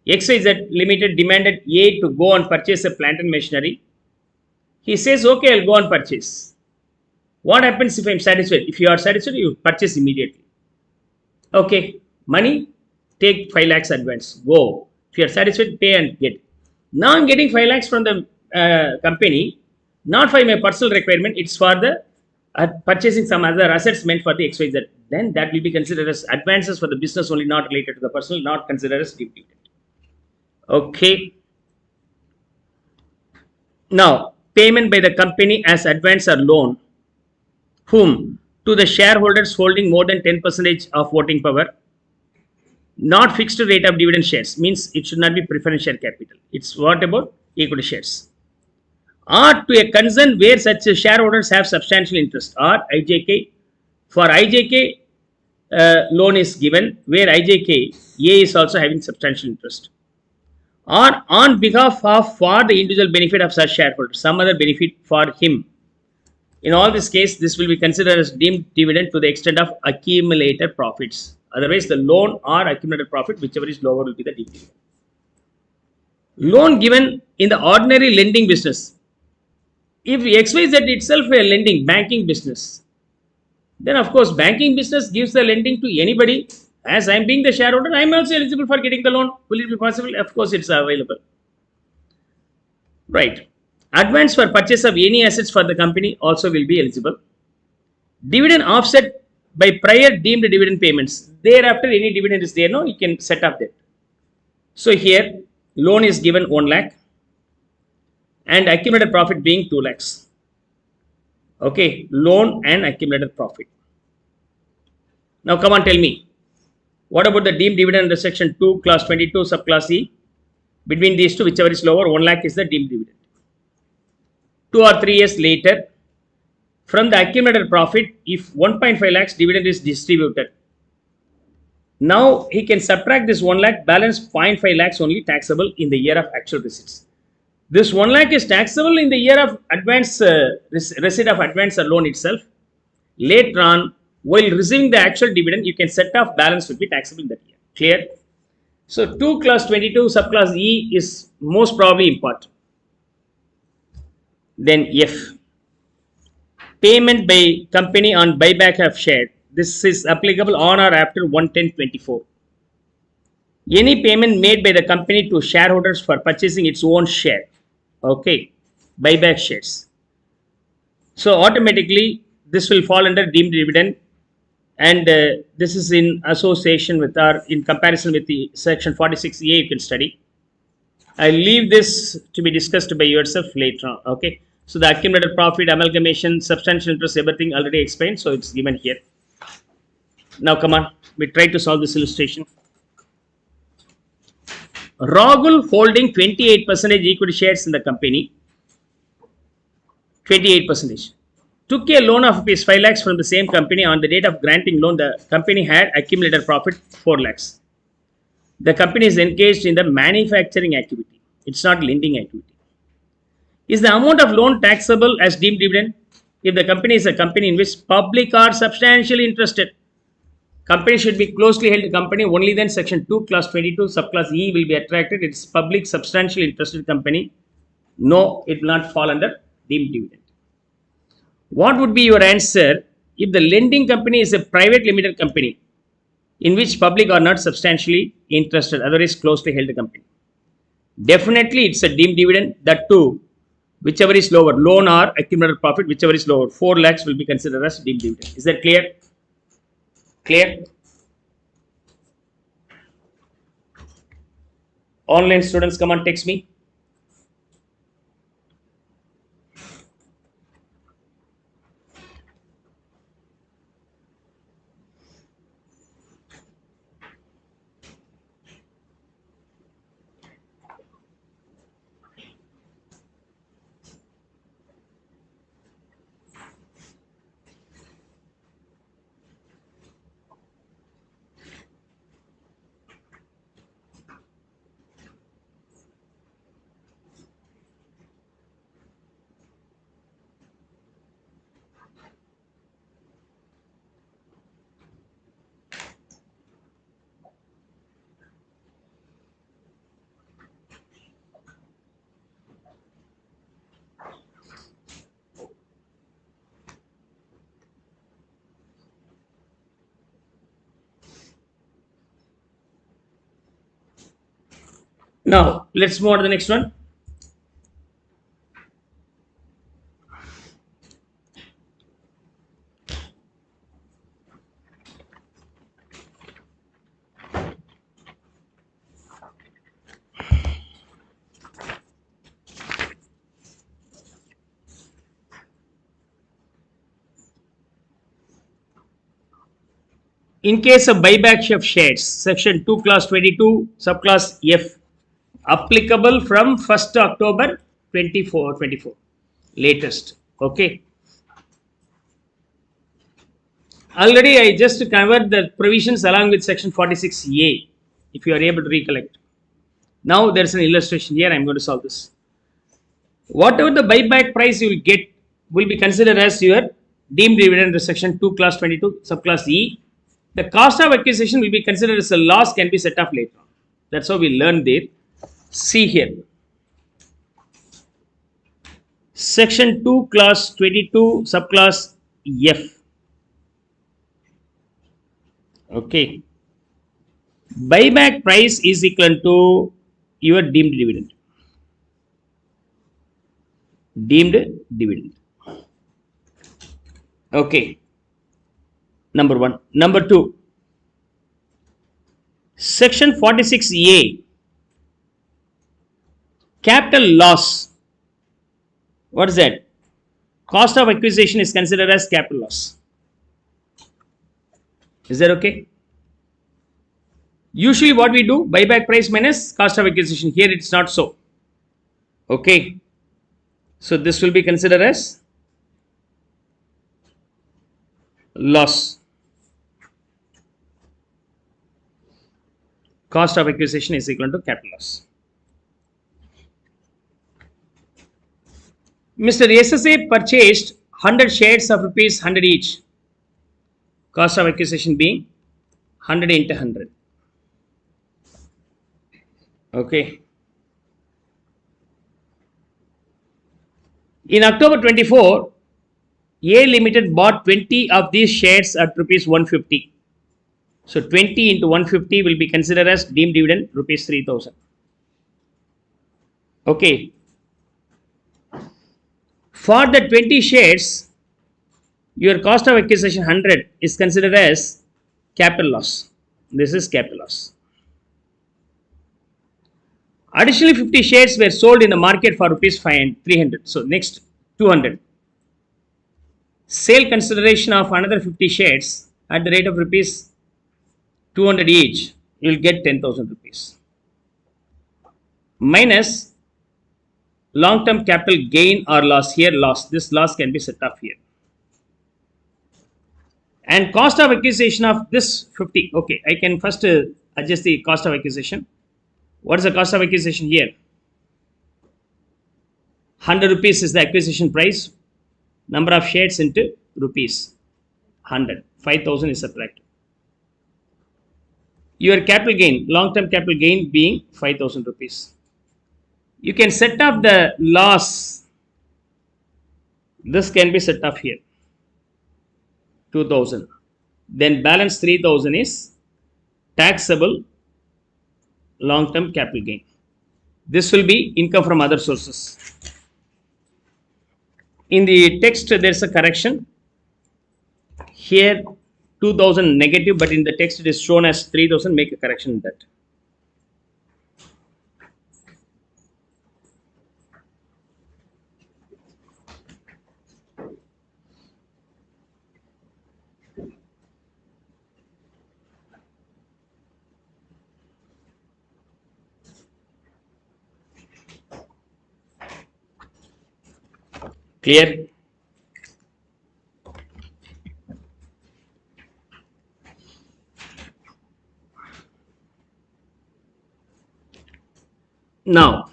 XYZ Limited demanded A to go and purchase a plant and machinery. He says, okay, I'll go and purchase. What happens if I'm satisfied? If you are satisfied, you purchase immediately. Okay, money, take 5 lakhs advance. Go. If you are satisfied, pay and get. Now I'm getting 5 lakhs from the company, not for my personal requirement, it's for the purchasing some other assets meant for the XYZ. Then that will be considered as advances for the business only, not related to the personal, not considered as dividend. Okay. Now, payment by the company as advance or loan. Whom? To the shareholders holding more than 10% of voting power. Not fixed rate of dividend shares. Means it should not be preferential capital. It's what about equity shares. Or to a concern where such shareholders have substantial interest. Or IJK. For IJK, loan is given where IJK A is also having substantial interest. Or on behalf of for the individual benefit of such shareholder, some other benefit for him. In all this case, this will be considered as deemed dividend to the extent of accumulated profits. Otherwise, the loan or accumulated profit, whichever is lower, will be the deemed dividend. Loan given in the ordinary lending business. If XYZ itself a lending banking business, then of course banking business gives the lending to anybody. As I am being the shareholder, I am also eligible for getting the loan. Will it be possible? Of course, it's available. Right. Advance for purchase of any assets for the company also will be eligible. Dividend offset by prior deemed dividend payments. Thereafter, any dividend is there, no, you can set up that. So here, loan is given 1 lakh and accumulated profit being 2 lakhs. Okay, loan and accumulated profit. Now come on, tell me. What about the deemed dividend under section 2 class 22 subclass E? Between these two, whichever is lower, 1 lakh is the deemed dividend. 2 or 3 years later, from the accumulated profit, if 1.5 lakhs dividend is distributed, now he can subtract this 1 lakh, balance 0.5 lakhs only taxable in the year of actual receipts. This 1 lakh is taxable in the year of advance receipt of advance or loan itself. Later on, while receiving the actual dividend, you can set off balance will be taxable in that year. Clear? So 2 class 22 subclass E is most probably important. Then F. Payment by company on buyback of share. This is applicable on or after 1/10/24. Any payment made by the company to shareholders for purchasing its own share. Okay, buyback shares. So automatically this will fall under deemed dividend, and this is in association with or in comparison with the section 46A. You can study. I leave this to be discussed by yourself later on. Okay. So the accumulated profit, amalgamation, substantial interest, everything already explained. So it's given here. Now come on, we try to solve this illustration. Rahul holding 28% equity shares in the company. 28%. Took a loan of rupees 5 lakhs from the same company. On the date of granting loan, the company had accumulated profit 4 lakhs. The company is engaged in the manufacturing activity. It's not lending activity. Is the amount of loan taxable as deemed dividend? If the company is a company in which public are substantially interested, company should be closely held company. Only then section 2 class 22 subclass E will be attracted. It's public substantially interested company. No, it will not fall under deemed dividend. What would be your answer if the lending company is a private limited company in which public are not substantially interested, otherwise closely held company? Definitely it's a deemed dividend. That too, whichever is lower, loan or accumulated profit, whichever is lower, 4 lakhs will be considered as deemed dividend. Is that clear? Clear? Online students, come on, text me. Now let's move on to the next one. In case of buyback of shares, section 2 class 22 subclass F, applicable from 1st October 24 latest. Okay, already I just covered the provisions along with section 46A, if you are able to recollect. Now there's an illustration here. I'm going to solve this. Whatever the buyback price you will get will be considered as your deemed dividend under section 2 class 22 subclass E. The cost of acquisition will be considered as a loss, can be set off later on. That's how we learned there. See here. Section 2 class 22 subclass F. Okay. Buyback price is equal to your deemed dividend. Deemed dividend. Okay. Number one. Number two. Section 46A. Capital loss. What is that? Cost of acquisition is considered as capital loss. Is that okay? Usually what we do, buyback price minus cost of acquisition. Here it's not so. Okay. So this will be considered as loss. Cost of acquisition is equal to capital loss. Mr. SSA purchased 100 shares of rupees 100 each. Cost of acquisition being 100 into 100. Okay. In October 24, A Limited bought 20 of these shares at rupees 150. So 20 into 150 will be considered as deemed dividend rupees 3000. Okay. For the 20 shares, your cost of acquisition 100 is considered as capital loss. This is capital loss. Additionally, 50 shares were sold in the market for rupees 300. So next 200. Sale consideration of another 50 shares at the rate of rupees 200 each, you will get 10,000 rupees. Minus long-term capital gain or loss. Here loss. This loss can be set off here. And cost of acquisition of this 50. Okay, I can first adjust the cost of acquisition. What is the cost of acquisition here? 100 rupees is the acquisition price. Number of shares into rupees. 100. 5,000 is subtracted. Your capital gain, long-term capital gain being 5,000 rupees. You can set up the loss. This can be set up here. 2,000. Then balance 3,000 is taxable long-term capital gain. This will be income from other sources. In the text, there is a correction. Here 2,000 negative, but in the text it is shown as 3,000. Make a correction in that. Clear? Now,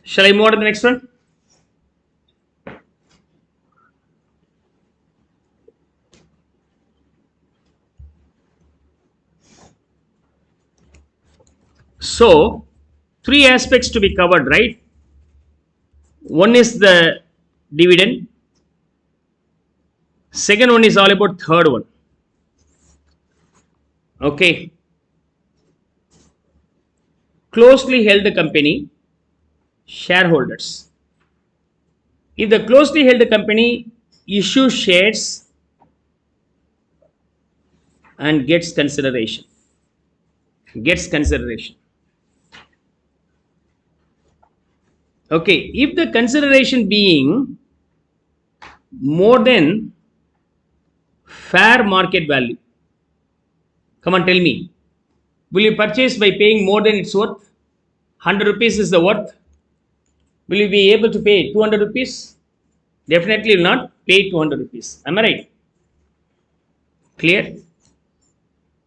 shall I move on to the next one? So, three aspects to be covered, right? One is the dividend. Second one is all about third one. Okay. Closely held company shareholders. If the closely held company issues shares and gets consideration. Okay, if the consideration being more than fair market value, come on, tell me, will you purchase by paying more than its worth? 100 rupees is the worth. Will you be able to pay 200 rupees? Definitely will not pay 200 rupees. Am I right? Clear?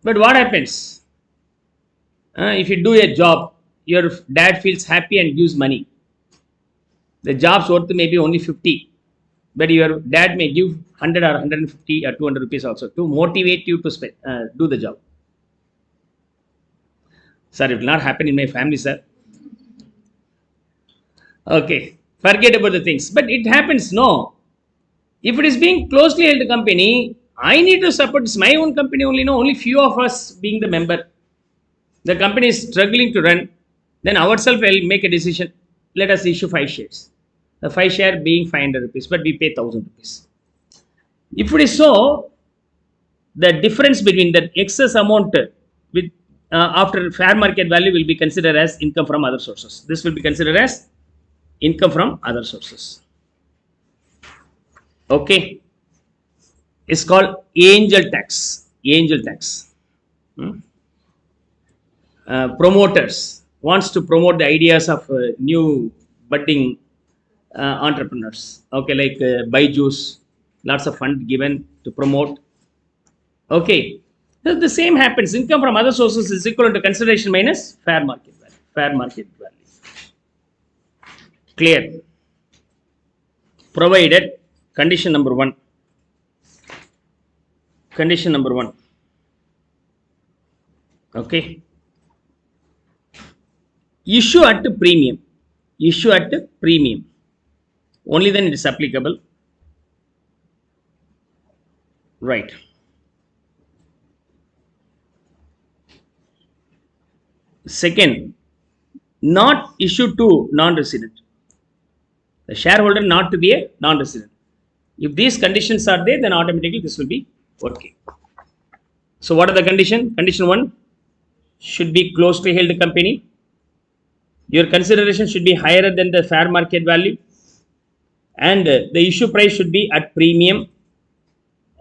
But what happens? If you do a job, your dad feels happy and gives money. The job's worth maybe only 50, but your dad may give 100 or 150 or 200 rupees also to motivate you to do the job. Sir, it will not happen in my family, sir. Okay, forget about the things. But it happens, no. If it is being closely held company, I need to support. It's my own company only, no. Only few of us being the member. The company is struggling to run. Then ourselves will make a decision. Let us issue 5 shares. The 5 share being 500 rupees, but we pay 1000 rupees. If it is so, the difference between the excess amount with after fair market value will be considered as income from other sources. This will be considered as income from other sources. Okay, it's called angel tax. Angel tax. Hmm? Promoters wants to promote the ideas of new budding entrepreneurs. Okay, like buy juice, lots of fund given to promote. Okay, so the same happens. Income from other sources is equal to consideration minus fair market value. Fair market value. Clear. Provided condition number one. Condition number one. Okay. Issue at premium. Issue at premium. Only then it is applicable. Right. Second, not issued to non-resident. The shareholder not to be a non-resident. If these conditions are there, then automatically this will be working. So what are the condition? Condition one should be closely held company. Your consideration should be higher than the fair market value, and the issue price should be at premium,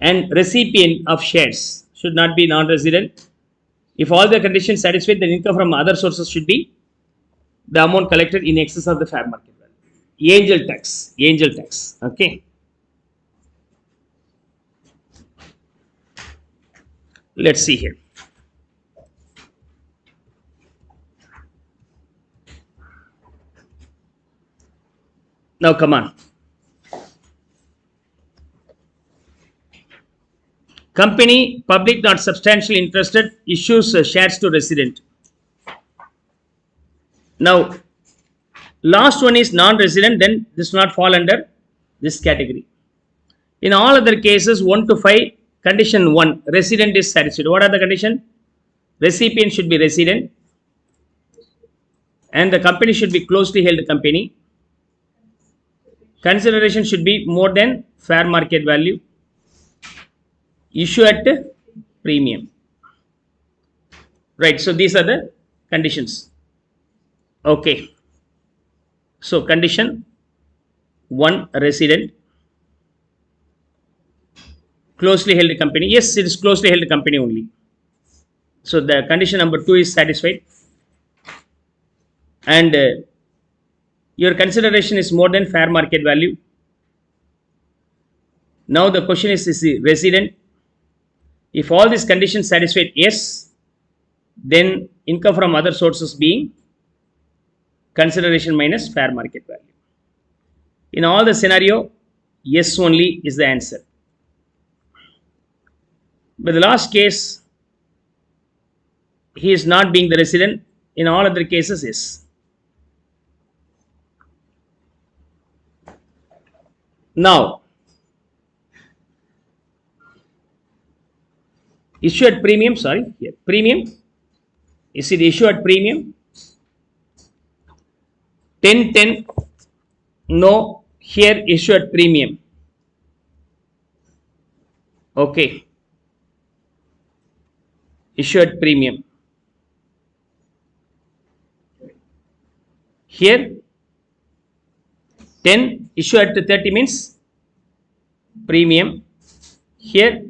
and recipient of shares should not be non-resident. If all the conditions satisfied, then income from other sources should be the amount collected in excess of the fair market value. Angel tax. Angel tax. Okay. Let's see here. Now come on. Company, public not substantially interested, issues shares to resident. Now, last one is non-resident, then this will not fall under this category. In all other cases, 1 to 5, condition 1, resident is satisfied. What are the condition? Recipient should be resident, and the company should be closely held company. Consideration should be more than fair market value. Issue at premium. Right, so these are the conditions. Okay. So condition 1, resident, closely held company. Yes, it is closely held company only. So the condition number 2 is satisfied, and your consideration is more than fair market value. Now the question is the resident. If all these conditions satisfied, yes, then income from other sources being consideration minus fair market value. In all the scenario, yes only is the answer. But the last case, he is not being the resident. In all other cases, yes. Now, issue at premium, sorry, here, premium, is it issue at premium? 1010, no, here issue at premium. Okay, issue at premium. Here 10 issue at 30 means premium. Here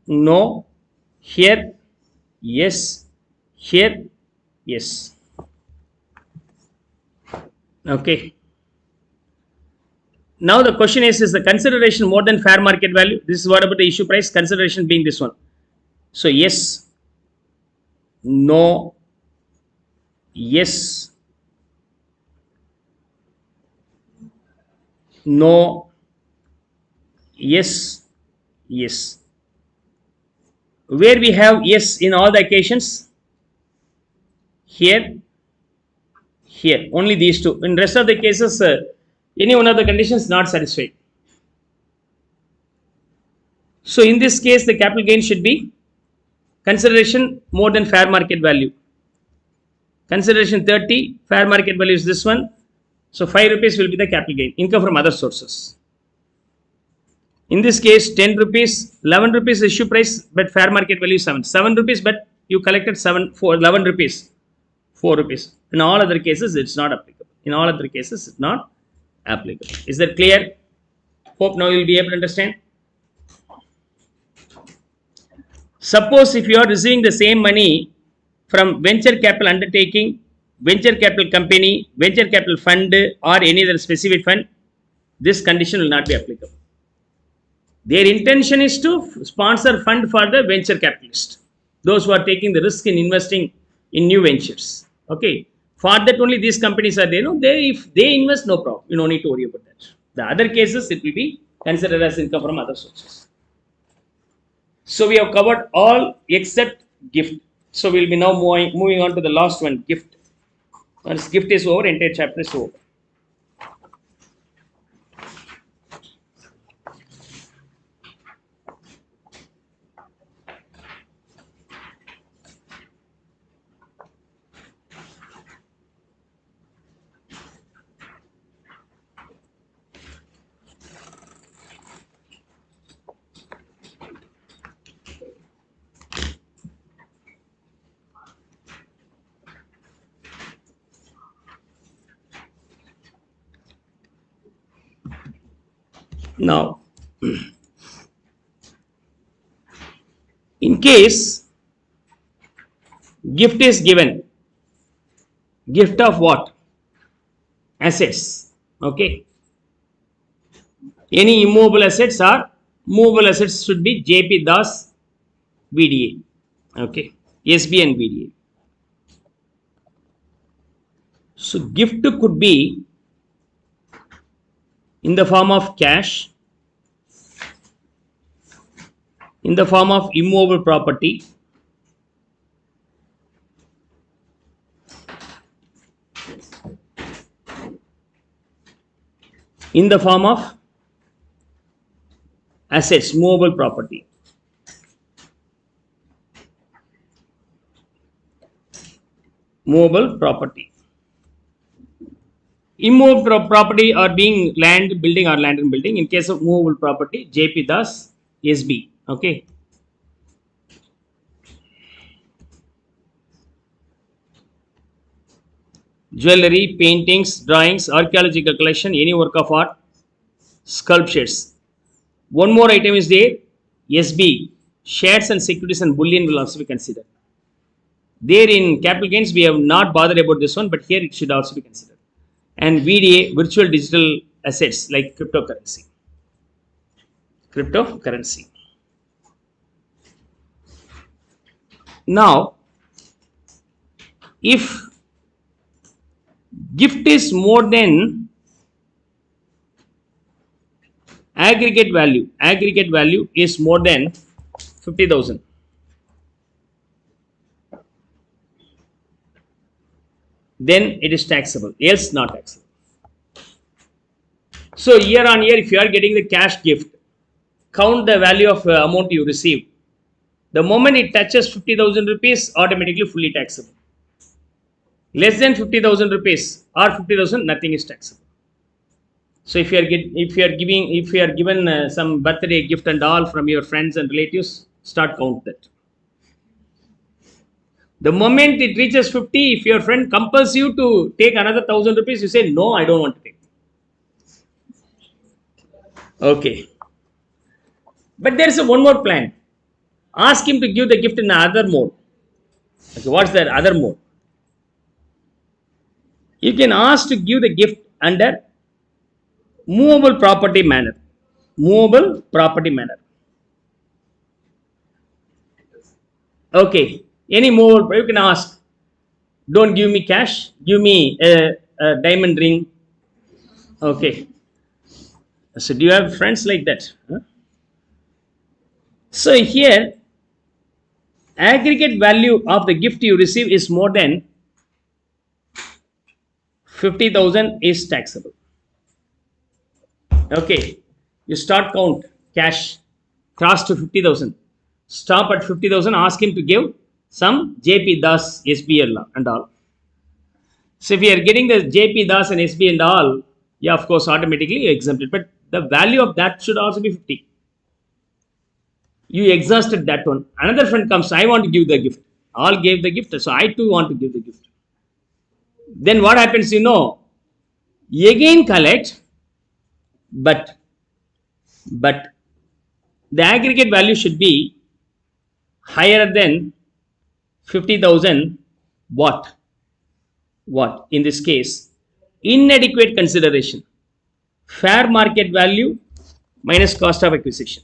no, here yes, here yes. Okay. Now the question is the consideration more than fair market value? This is what about the issue price, consideration being this one. So yes, no, yes, no, yes, yes. Where we have yes in all the occasions? Here, here, only these two. In rest of the cases, any one of the conditions not satisfied. So in this case, the capital gain should be consideration more than fair market value. Consideration 30, fair market value is this one. So 5 rupees will be the capital gain, income from other sources. In this case, 10 rupees, 11 rupees issue price, but fair market value is 7. 7 rupees, but you collected 11 rupees, 4 rupees. In all other cases, it's not applicable. In all other cases, it's not applicable. Is that clear? Hope now you'll be able to understand. Suppose if you are receiving the same money from venture capital undertaking, venture capital company, venture capital fund, or any other specific fund, this condition will not be applicable. Their intention is to sponsor fund for the venture capitalist, those who are taking the risk in investing in new ventures. Okay, for that only these companies are there. No, if they invest, no problem. You don't need to worry about that. The other cases, it will be considered as income from other sources. So we have covered all except gift. So we'll be now moving on to the last one, gift. Once gift is over, entire chapter is over. Now, in case gift is given, gift of what? Assets. Okay. Any immovable assets or movable assets should be JP Das VDA. Okay. SB and VDA. So gift could be in the form of cash, in the form of immovable property, in the form of assets, movable property. Movable property. Immovable property are being land, building or land and building. In case of movable property, JP Das SB. Okay. Jewelry, paintings, drawings, archaeological collection, any work of art, sculptures. One more item is there, SB, shares and securities and bullion will also be considered. There in capital gains, we have not bothered about this one, but here it should also be considered. And VDA, virtual digital assets like cryptocurrency. Cryptocurrency. Now, if gift is more than aggregate value is more than 50,000, then it is taxable, else not taxable. So year on year, if you are getting the cash gift, count the value of amount you receive. The moment it touches 50,000 rupees, automatically fully taxable. Less than 50,000 rupees or 50,000, nothing is taxable. So if you are given some birthday gift and all from your friends and relatives, start count that. The moment it reaches 50, if your friend compels you to take another 1,000 rupees, you say no, I don't want to take. Okay, but there is a one more plan. Ask him to give the gift in another mode. Okay, what's that other mode? You can ask to give the gift under movable property manner. Movable property manner. Okay, any movable, you can ask. Don't give me cash. Give me a diamond ring. Okay. So do you have friends like that? Huh? So here, aggregate value of the gift you receive is more than 50,000 is taxable. Okay, you start count cash cross to 50,000. Stop at 50,000. Ask him to give some JP Das SB and all. So if you are getting the JP Das and SB and all, yeah, of course, automatically you exempt it. But the value of that should also be 50. You exhausted that one. Another friend comes, I want to give the gift. All gave the gift, so I too want to give the gift. Then what happens, you again collect, but the aggregate value should be higher than 50,000. What in this case? Inadequate consideration. Fair market value minus cost of acquisition.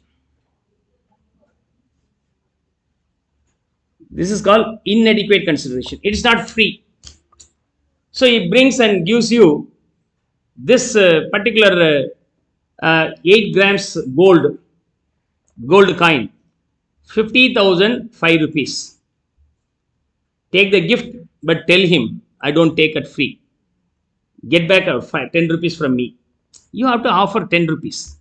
This is called inadequate consideration. It is not free. So he brings and gives you this particular 8 grams gold coin, 50,005 rupees. Take the gift, but tell him I don't take it free. Get back 10 rupees from me. You have to offer 10 rupees.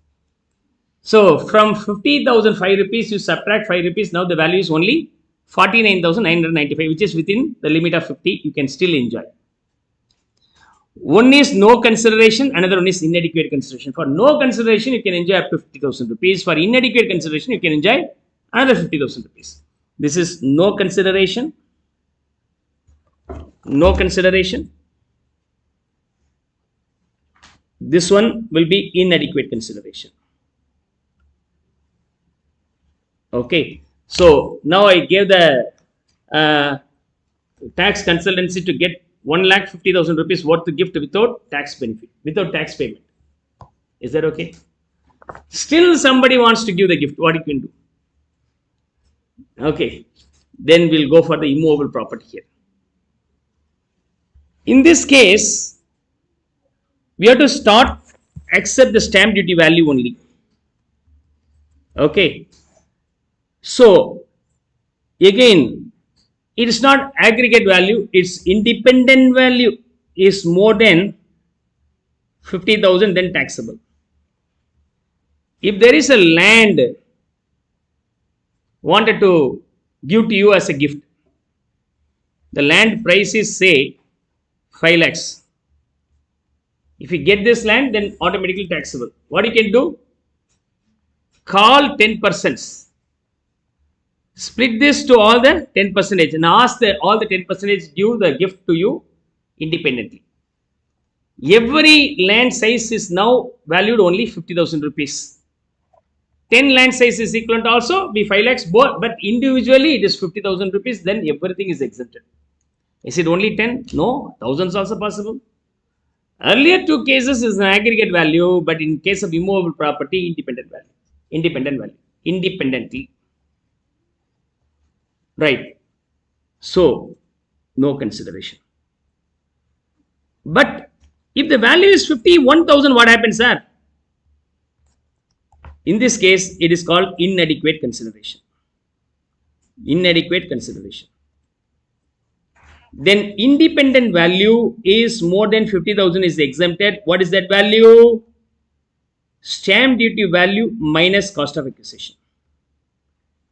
So from 50,005 rupees, you subtract 5 rupees. Now the value is only 49,995, which is within the limit of 50. You can still enjoy. One is no consideration, another one is inadequate consideration. For no consideration, you can enjoy up to 50,000 rupees. For inadequate consideration, you can enjoy another 50,000 rupees. This is no consideration. No consideration. This one will be inadequate consideration. Okay. So now I gave the tax consultancy to get 1,50,000 rupees worth of gift without tax benefit, without tax payment. Is that okay? Still somebody wants to give the gift. What you can do? Okay. Then we'll go for the immovable property here. In this case, we have to accept the stamp duty value only. Okay. So again, it is not aggregate value, its independent value is more than 50,000, then taxable. If there is a land wanted to give to you as a gift, the land price is say 5 lakhs. If you get this land, then automatically taxable. What you can do? Call 10%. Split this to all the 10% and ask all the 10% give the gift to you independently. Every land size is now valued only 50,000 rupees. 10 land size is equivalent also be 5 lakhs, but individually it is 50,000 rupees, then everything is exempted. Is it only 10? No, thousands also possible. Earlier two cases is an aggregate value, but in case of immovable property, independently. Right. So, no consideration. But if the value is 51,000, what happens, sir? In this case, it is called inadequate consideration. Inadequate consideration. Then independent value is more than 50,000 is exempted. What is that value? Stamp duty value minus cost of acquisition.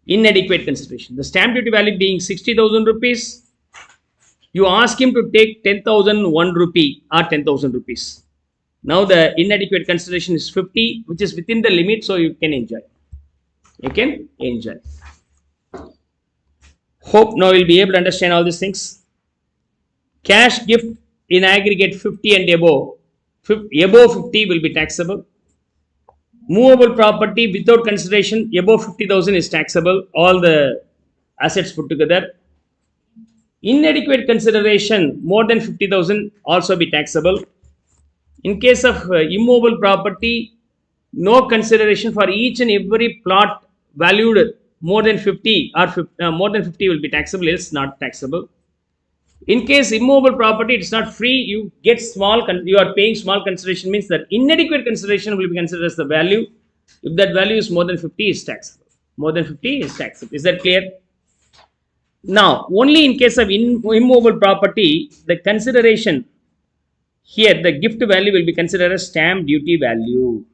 Inadequate consideration. The stamp duty value being 60,000 rupees, you ask him to take 10,001 rupee or 10,000 rupees. Now the inadequate consideration is 50, which is within the limit, so you can enjoy. You can enjoy. Hope now you'll be able to understand all these things. Cash gift in aggregate 50 and above 50 will be taxable. Movable property without consideration above 50,000 is taxable. All the assets put together. Inadequate consideration more than 50,000 also be taxable. In case of immovable property, no consideration for each and every plot valued more than 50 or more than 50 will be taxable, else not taxable. In case immovable property, it's not free, you get small, you are paying small consideration, means that inadequate consideration will be considered as the value. If that value is more than 50, is taxable. More than 50 is taxable. Is that clear? Now, only in case of immovable property, the consideration here, the gift value will be considered as stamp duty value.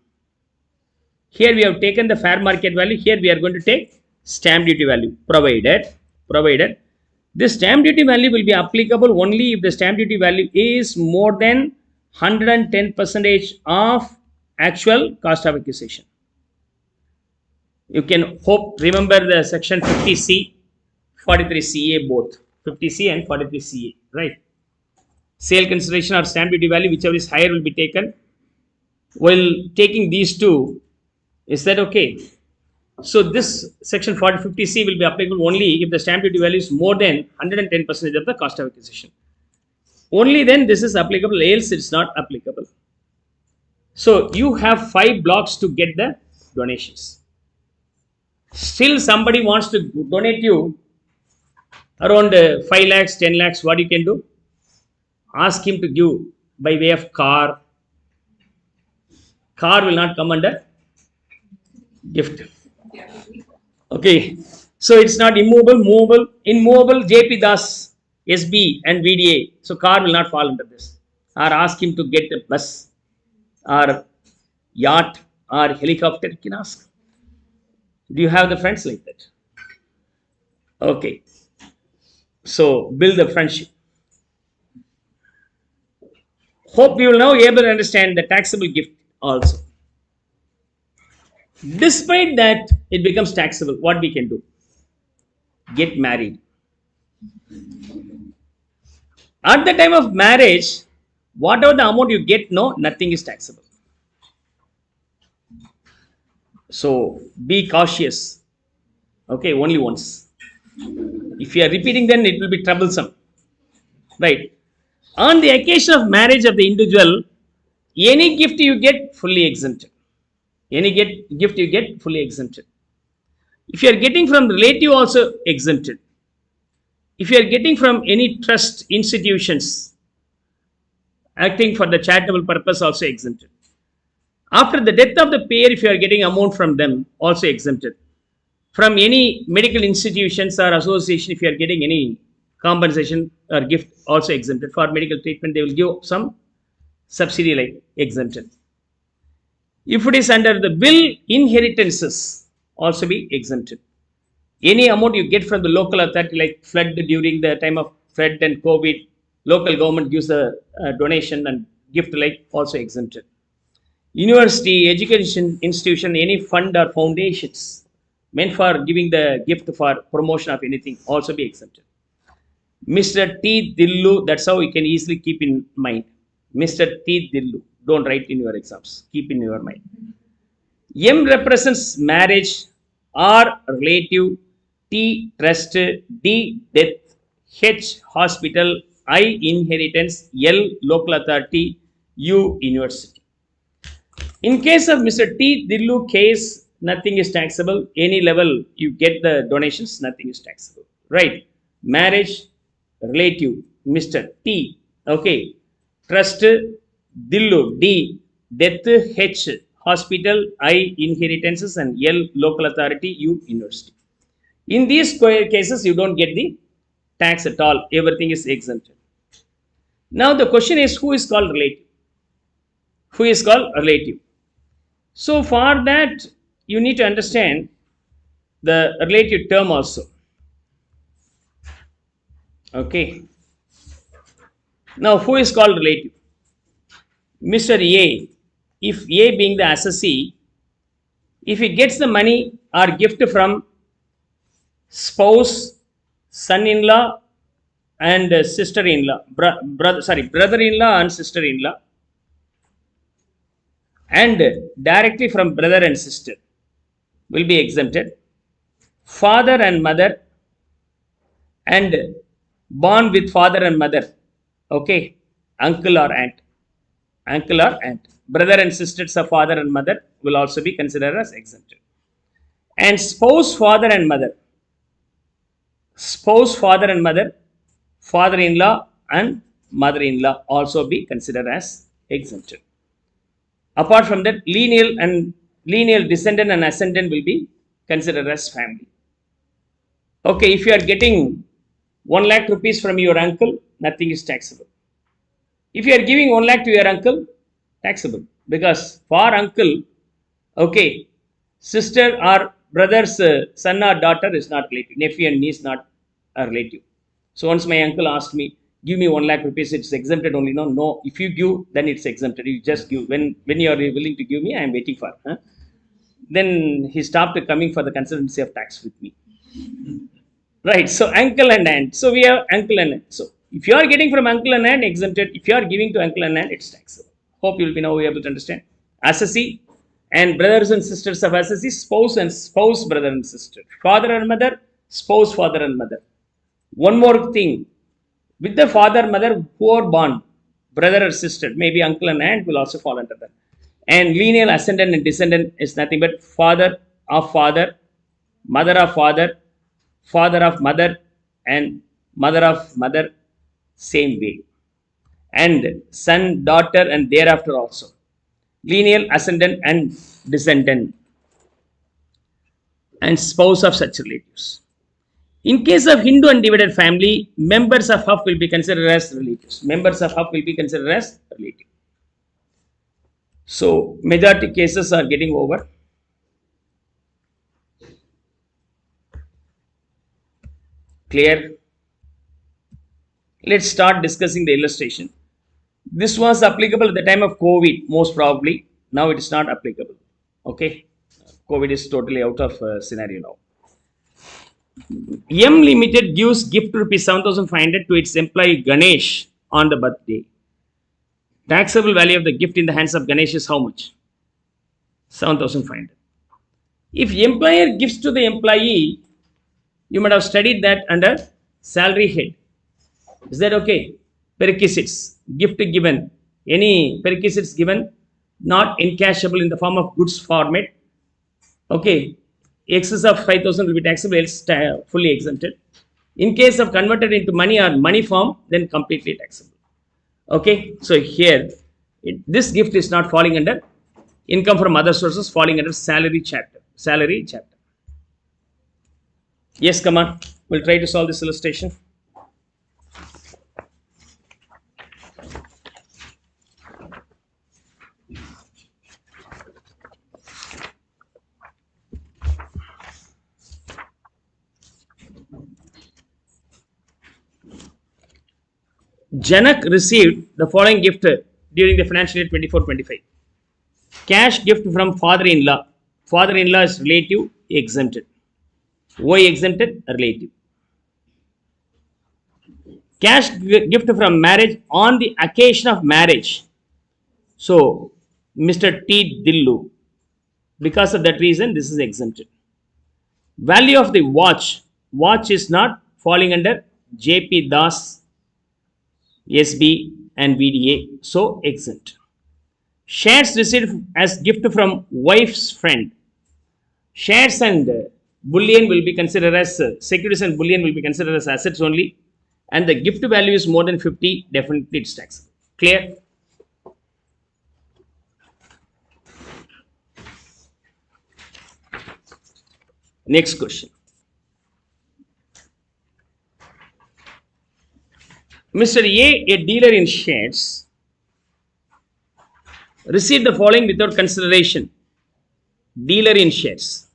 Here we have taken the fair market value. Here we are going to take stamp duty value, provided this stamp duty value will be applicable only if the stamp duty value is more than 110% of actual cost of acquisition. You can remember the section 50C, 43CA both, 50C and 43CA, right? Sale consideration or stamp duty value, whichever is higher, will be taken. While taking these two, is that okay? So this section 50C will be applicable only if the stamp duty value is more than 110% of the cost of acquisition. Only then this is applicable, else it's not applicable. So you have 5 blocks to get the donations. Still somebody wants to donate you around 5 lakhs, 10 lakhs, what you can do? Ask him to give by way of car. Car will not come under gift. Okay, so it's not immovable, movable. In movable, JP Das, SB and VDA. So car will not fall under this. Or ask him to get a bus or yacht or helicopter. You can ask. Do you have the friends like that? Okay. So build the friendship. Hope you will now able to understand the taxable gift also. Despite that, it becomes taxable. What we can do? Get married. At the time of marriage, whatever the amount you get, nothing is taxable. So be cautious. Okay, only once. If you are repeating, then it will be troublesome. Right. On the occasion of marriage of the individual, any gift you get, fully exempted. Any gift you get, fully exempted. If you are getting from relative, also exempted. If you are getting from any trust institutions acting for the charitable purpose, also exempted. After the death of the payer, if you are getting amount from them, also exempted. From any medical institutions or association, if you are getting any compensation or gift, also exempted. For medical treatment, they will give some subsidy, like exempted. If it is under the will, inheritances also be exempted. Any amount you get from the local authority, like flood during the time of flood and COVID, local government gives a donation and gift, like also exempted. University, education institution, any fund or foundations meant for giving the gift for promotion of anything, also be exempted. Mr. T. Dillu, that's how you can easily keep in mind. Mr. T. Dillu. Don't write in your exams. Keep in your mind. M represents marriage, R relative, T trust, D death, H hospital, I inheritance, L local authority, U university. In case of Mr. T. Dillu case, nothing is taxable. Any level you get the donations, nothing is taxable. Right? Marriage, relative, Mr. T. Okay. Trust, Dillu, D. Death, H. Hospital, I. Inheritances, and L. Local authority, U. University. In these cases, you don't get the tax at all. Everything is exempted. Now, the question is, who is called relative? Who is called relative? So, for that, you need to understand the relative term also. Okay. Now, who is called relative? Mr. A. If A being the assessee, if he gets the money or gift from spouse, son-in-law, and sister-in-law, brother-in-law and sister-in-law, and directly from brother and sister, will be exempted. Father and mother, and born with father and mother, okay, uncle or aunt, brother and sisters of father and mother will also be considered as exempted. And spouse, father and mother, father-in-law and mother-in-law also be considered as exempted. Apart from that, lineal descendant and ascendant will be considered as family. Okay, if you are getting 1 lakh rupees from your uncle, nothing is taxable. If you are giving 1 lakh to your uncle, taxable, because for uncle, okay, sister or brother's son or daughter is not relative, nephew and niece not a relative. So once my uncle asked me, give me 1 lakh rupees, it's exempted only. No, if you give, then it's exempted. You just give. When you are willing to give me, I am waiting for. Then he stopped coming for the consultancy of tax with me. Right. So uncle and aunt. So we have uncle and aunt. So if you are getting from uncle and aunt, exempted. If you are giving to uncle and aunt, it's taxable. Hope you will be now able to understand. Assessee and brothers and sisters of assessee, spouse, brother and sister. Father and mother, spouse, father and mother. One more thing. With the father, mother, who are born, brother or sister, maybe uncle and aunt will also fall under that. And lineal ascendant and descendant is nothing but father of father, mother of father, father of mother, and mother of mother, same way. And son, daughter, and thereafter also. Lineal ascendant and descendant, and spouse of such relatives. In case of Hindu undivided family, members of Huff will be considered as relatives. Members of Huff will be considered as relative. So, majority cases are getting over. Clear? Let's start discussing the illustration. This was applicable at the time of COVID, most probably. Now it is not applicable. Okay? COVID is totally out of scenario now. M Limited gives gift rupees 7,500 to its employee Ganesh on the birthday. Taxable value of the gift in the hands of Ganesh is how much? 7,500. If employer gives to the employee, you might have studied that under salary head. Is that okay? Perquisites, gift given. Any perquisites given, not encashable in the form of goods format. Okay. Excess of 5,000 will be taxable, else fully exempted. In case of converted into money or money form, then completely taxable. Okay, so here this gift is not falling under income from other sources, falling under salary chapter. Yes, come on, we'll try to solve this illustration. Janak received the following gift during the financial year 24-25. Cash gift from father-in-law. Father-in-law is relative, exempted. Why exempted? Relative. Cash gift from marriage on the occasion of marriage. So, Mr. T. Dillu. Because of that reason, this is exempted. Value of the watch. Watch is not falling under J.P. Das, SB and VDA, so exempt. Shares received as gift from wife's friend. Shares and bullion will be considered as securities and bullion will be considered as assets only, and the gift value is more than 50, definitely it's taxable. Clear? Next question. Mr. A dealer in shares, received the following without consideration. Dealer in shares.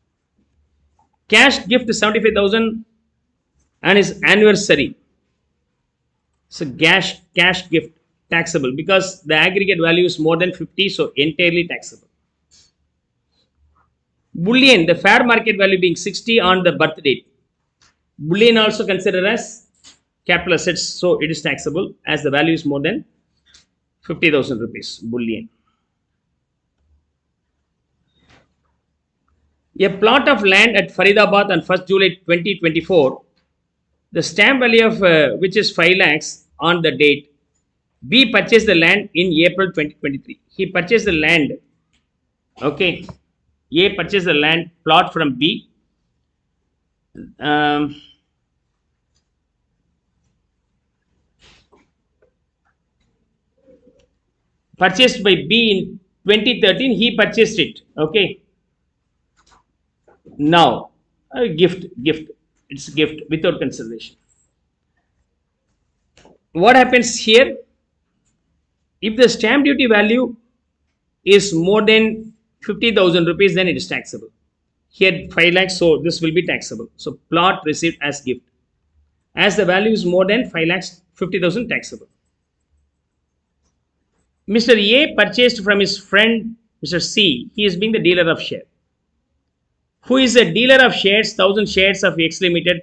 Cash gift 75,000 and his anniversary. So cash gift taxable because the aggregate value is more than 50, so entirely taxable. Bullion, the fair market value being 60 on the birth date. Bullion also considered as capital assets, so it is taxable as the value is more than 50,000 rupees. Bullion. A plot of land at Faridabad on 1st July 2024, the stamp value of which is 5 lakhs on the date. B purchased the land in April 2023. He purchased the land. Okay. A purchased the land plot from B. Purchased by B in 2013. He purchased it. Okay. Now, gift. It's gift without consideration. What happens here? If the stamp duty value is more than 50,000 rupees, then it is taxable. Here 5 lakhs, so this will be taxable. So plot received as gift. As the value is more than 5 lakhs, 50,000 taxable. Mr. A purchased from his friend Mr. C. He is being the dealer of share. Who is a dealer of shares? 1,000 shares of X Limited,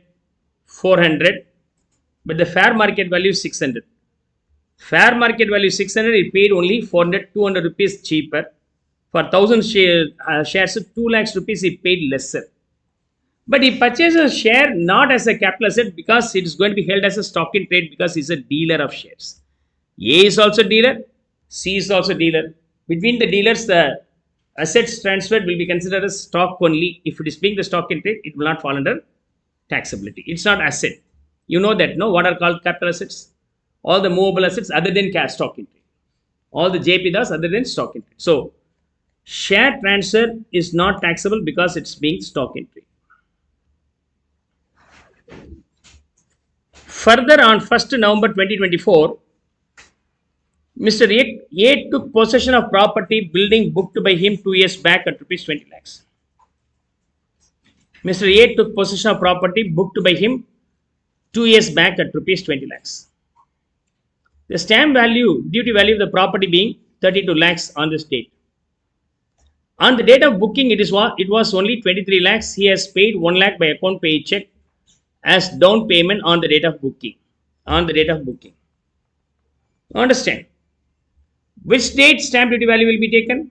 400, but the fair market value is 600. Fair market value 600, he paid only 400, 200 rupees cheaper. For 1,000 shares of 2 lakhs rupees, he paid lesser. But he purchased a share not as a capital asset because it is going to be held as a stock in trade because he is a dealer of shares. A is also dealer, C is also dealer. Between the dealers, the assets transferred will be considered as stock only. If it is being the stock in trade, it will not fall under taxability. It's not asset. You know that, no? What are called capital assets? All the movable assets other than cash stock in trade. All the JPDAs other than stock in trade. So, share transfer is not taxable because it's being stock in trade. Further, on 1st November 2024, Mr. A took possession of property building booked by him 2 years back at rupees 20 lakhs. Mr. A took possession of property booked by him 2 years back at rupees 20 lakhs. The stamp value, duty value of the property being 32 lakhs on this date. On the date of booking, it was only 23 lakhs. He has paid 1 lakh by account pay check as down payment on the date of booking. Understand? Which date stamp duty value will be taken?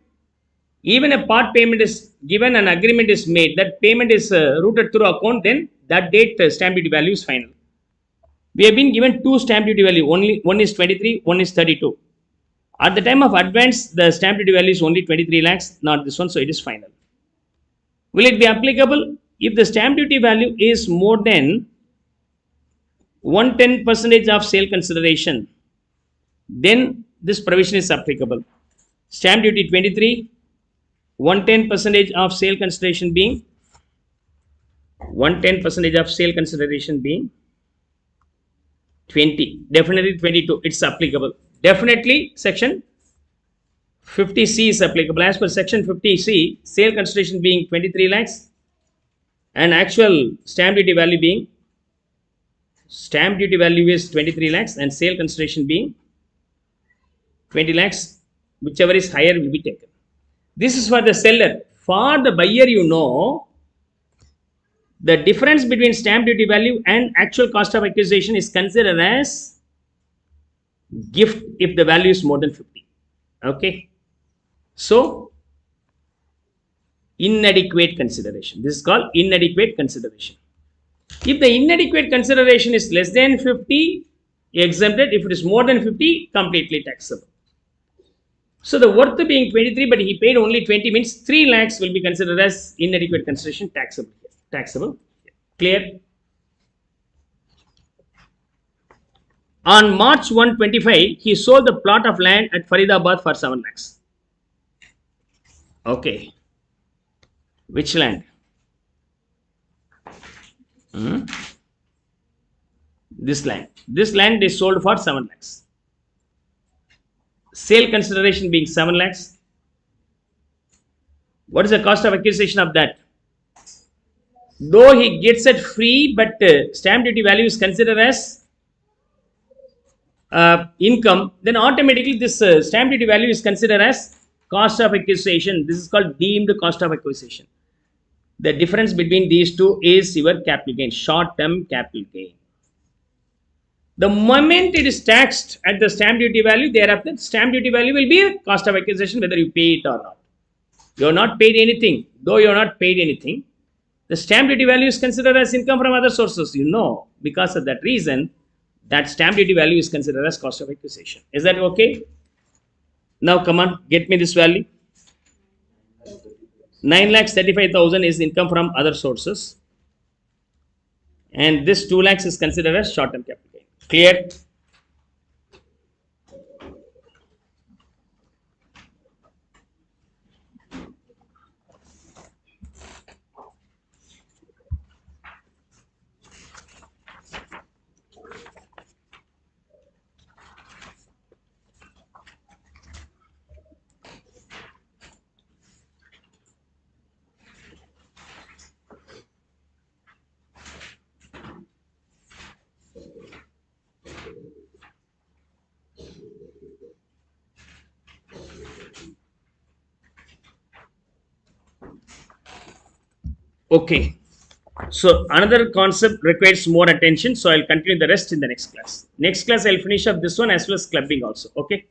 Even a part payment is given, an agreement is made, that payment is routed through account, then that date stamp duty value is final. We have been given 2 stamp duty value, only one is 23, one is 32. At the time of advance, the stamp duty value is only 23 lakhs, not this one, so it is final. Will it be applicable? If the stamp duty value is more than 110% of sale consideration, then this provision is applicable. Stamp duty 23, 110% of sale consideration being 20, definitely 22, it's applicable. Definitely section 50C is applicable. As per section 50C, sale consideration being 23 lakhs and actual stamp duty value is 23 lakhs and sale consideration being 20 lakhs, whichever is higher will be taken. This is for the seller. For the buyer, you know, the difference between stamp duty value and actual cost of acquisition is considered as gift if the value is more than 50. Okay. So, inadequate consideration. This is called inadequate consideration. If the inadequate consideration is less than 50, exempted. If it is more than 50, completely taxable. So the worth being 23, but he paid only 20 means 3 lakhs will be considered as inadequate consideration, taxable. Clear? On March 1, 25, he sold the plot of land at Faridabad for 7 lakhs. Okay. Which land? This land. This land is sold for 7 lakhs. Sale consideration being 7 lakhs. What is the cost of acquisition of that? Though he gets it free, but stamp duty value is considered as income, then automatically this stamp duty value is considered as cost of acquisition. This is called deemed cost of acquisition. The difference between these two is your capital gain, short term capital gain. The moment it is taxed at the stamp duty value, thereafter stamp duty value will be a cost of acquisition whether you pay it or not. You are not paid anything. Though you are not paid anything, the stamp duty value is considered as income from other sources. Because of that reason, that stamp duty value is considered as cost of acquisition. Is that okay? Now come on, get me this value. 9,35,000 is income from other sources, and this 2 lakhs is considered as short term capital gain. Clear? Okay. So another concept requires more attention. So I'll continue the rest in the next class. Next class I'll finish up this one as well as clubbing also. Okay.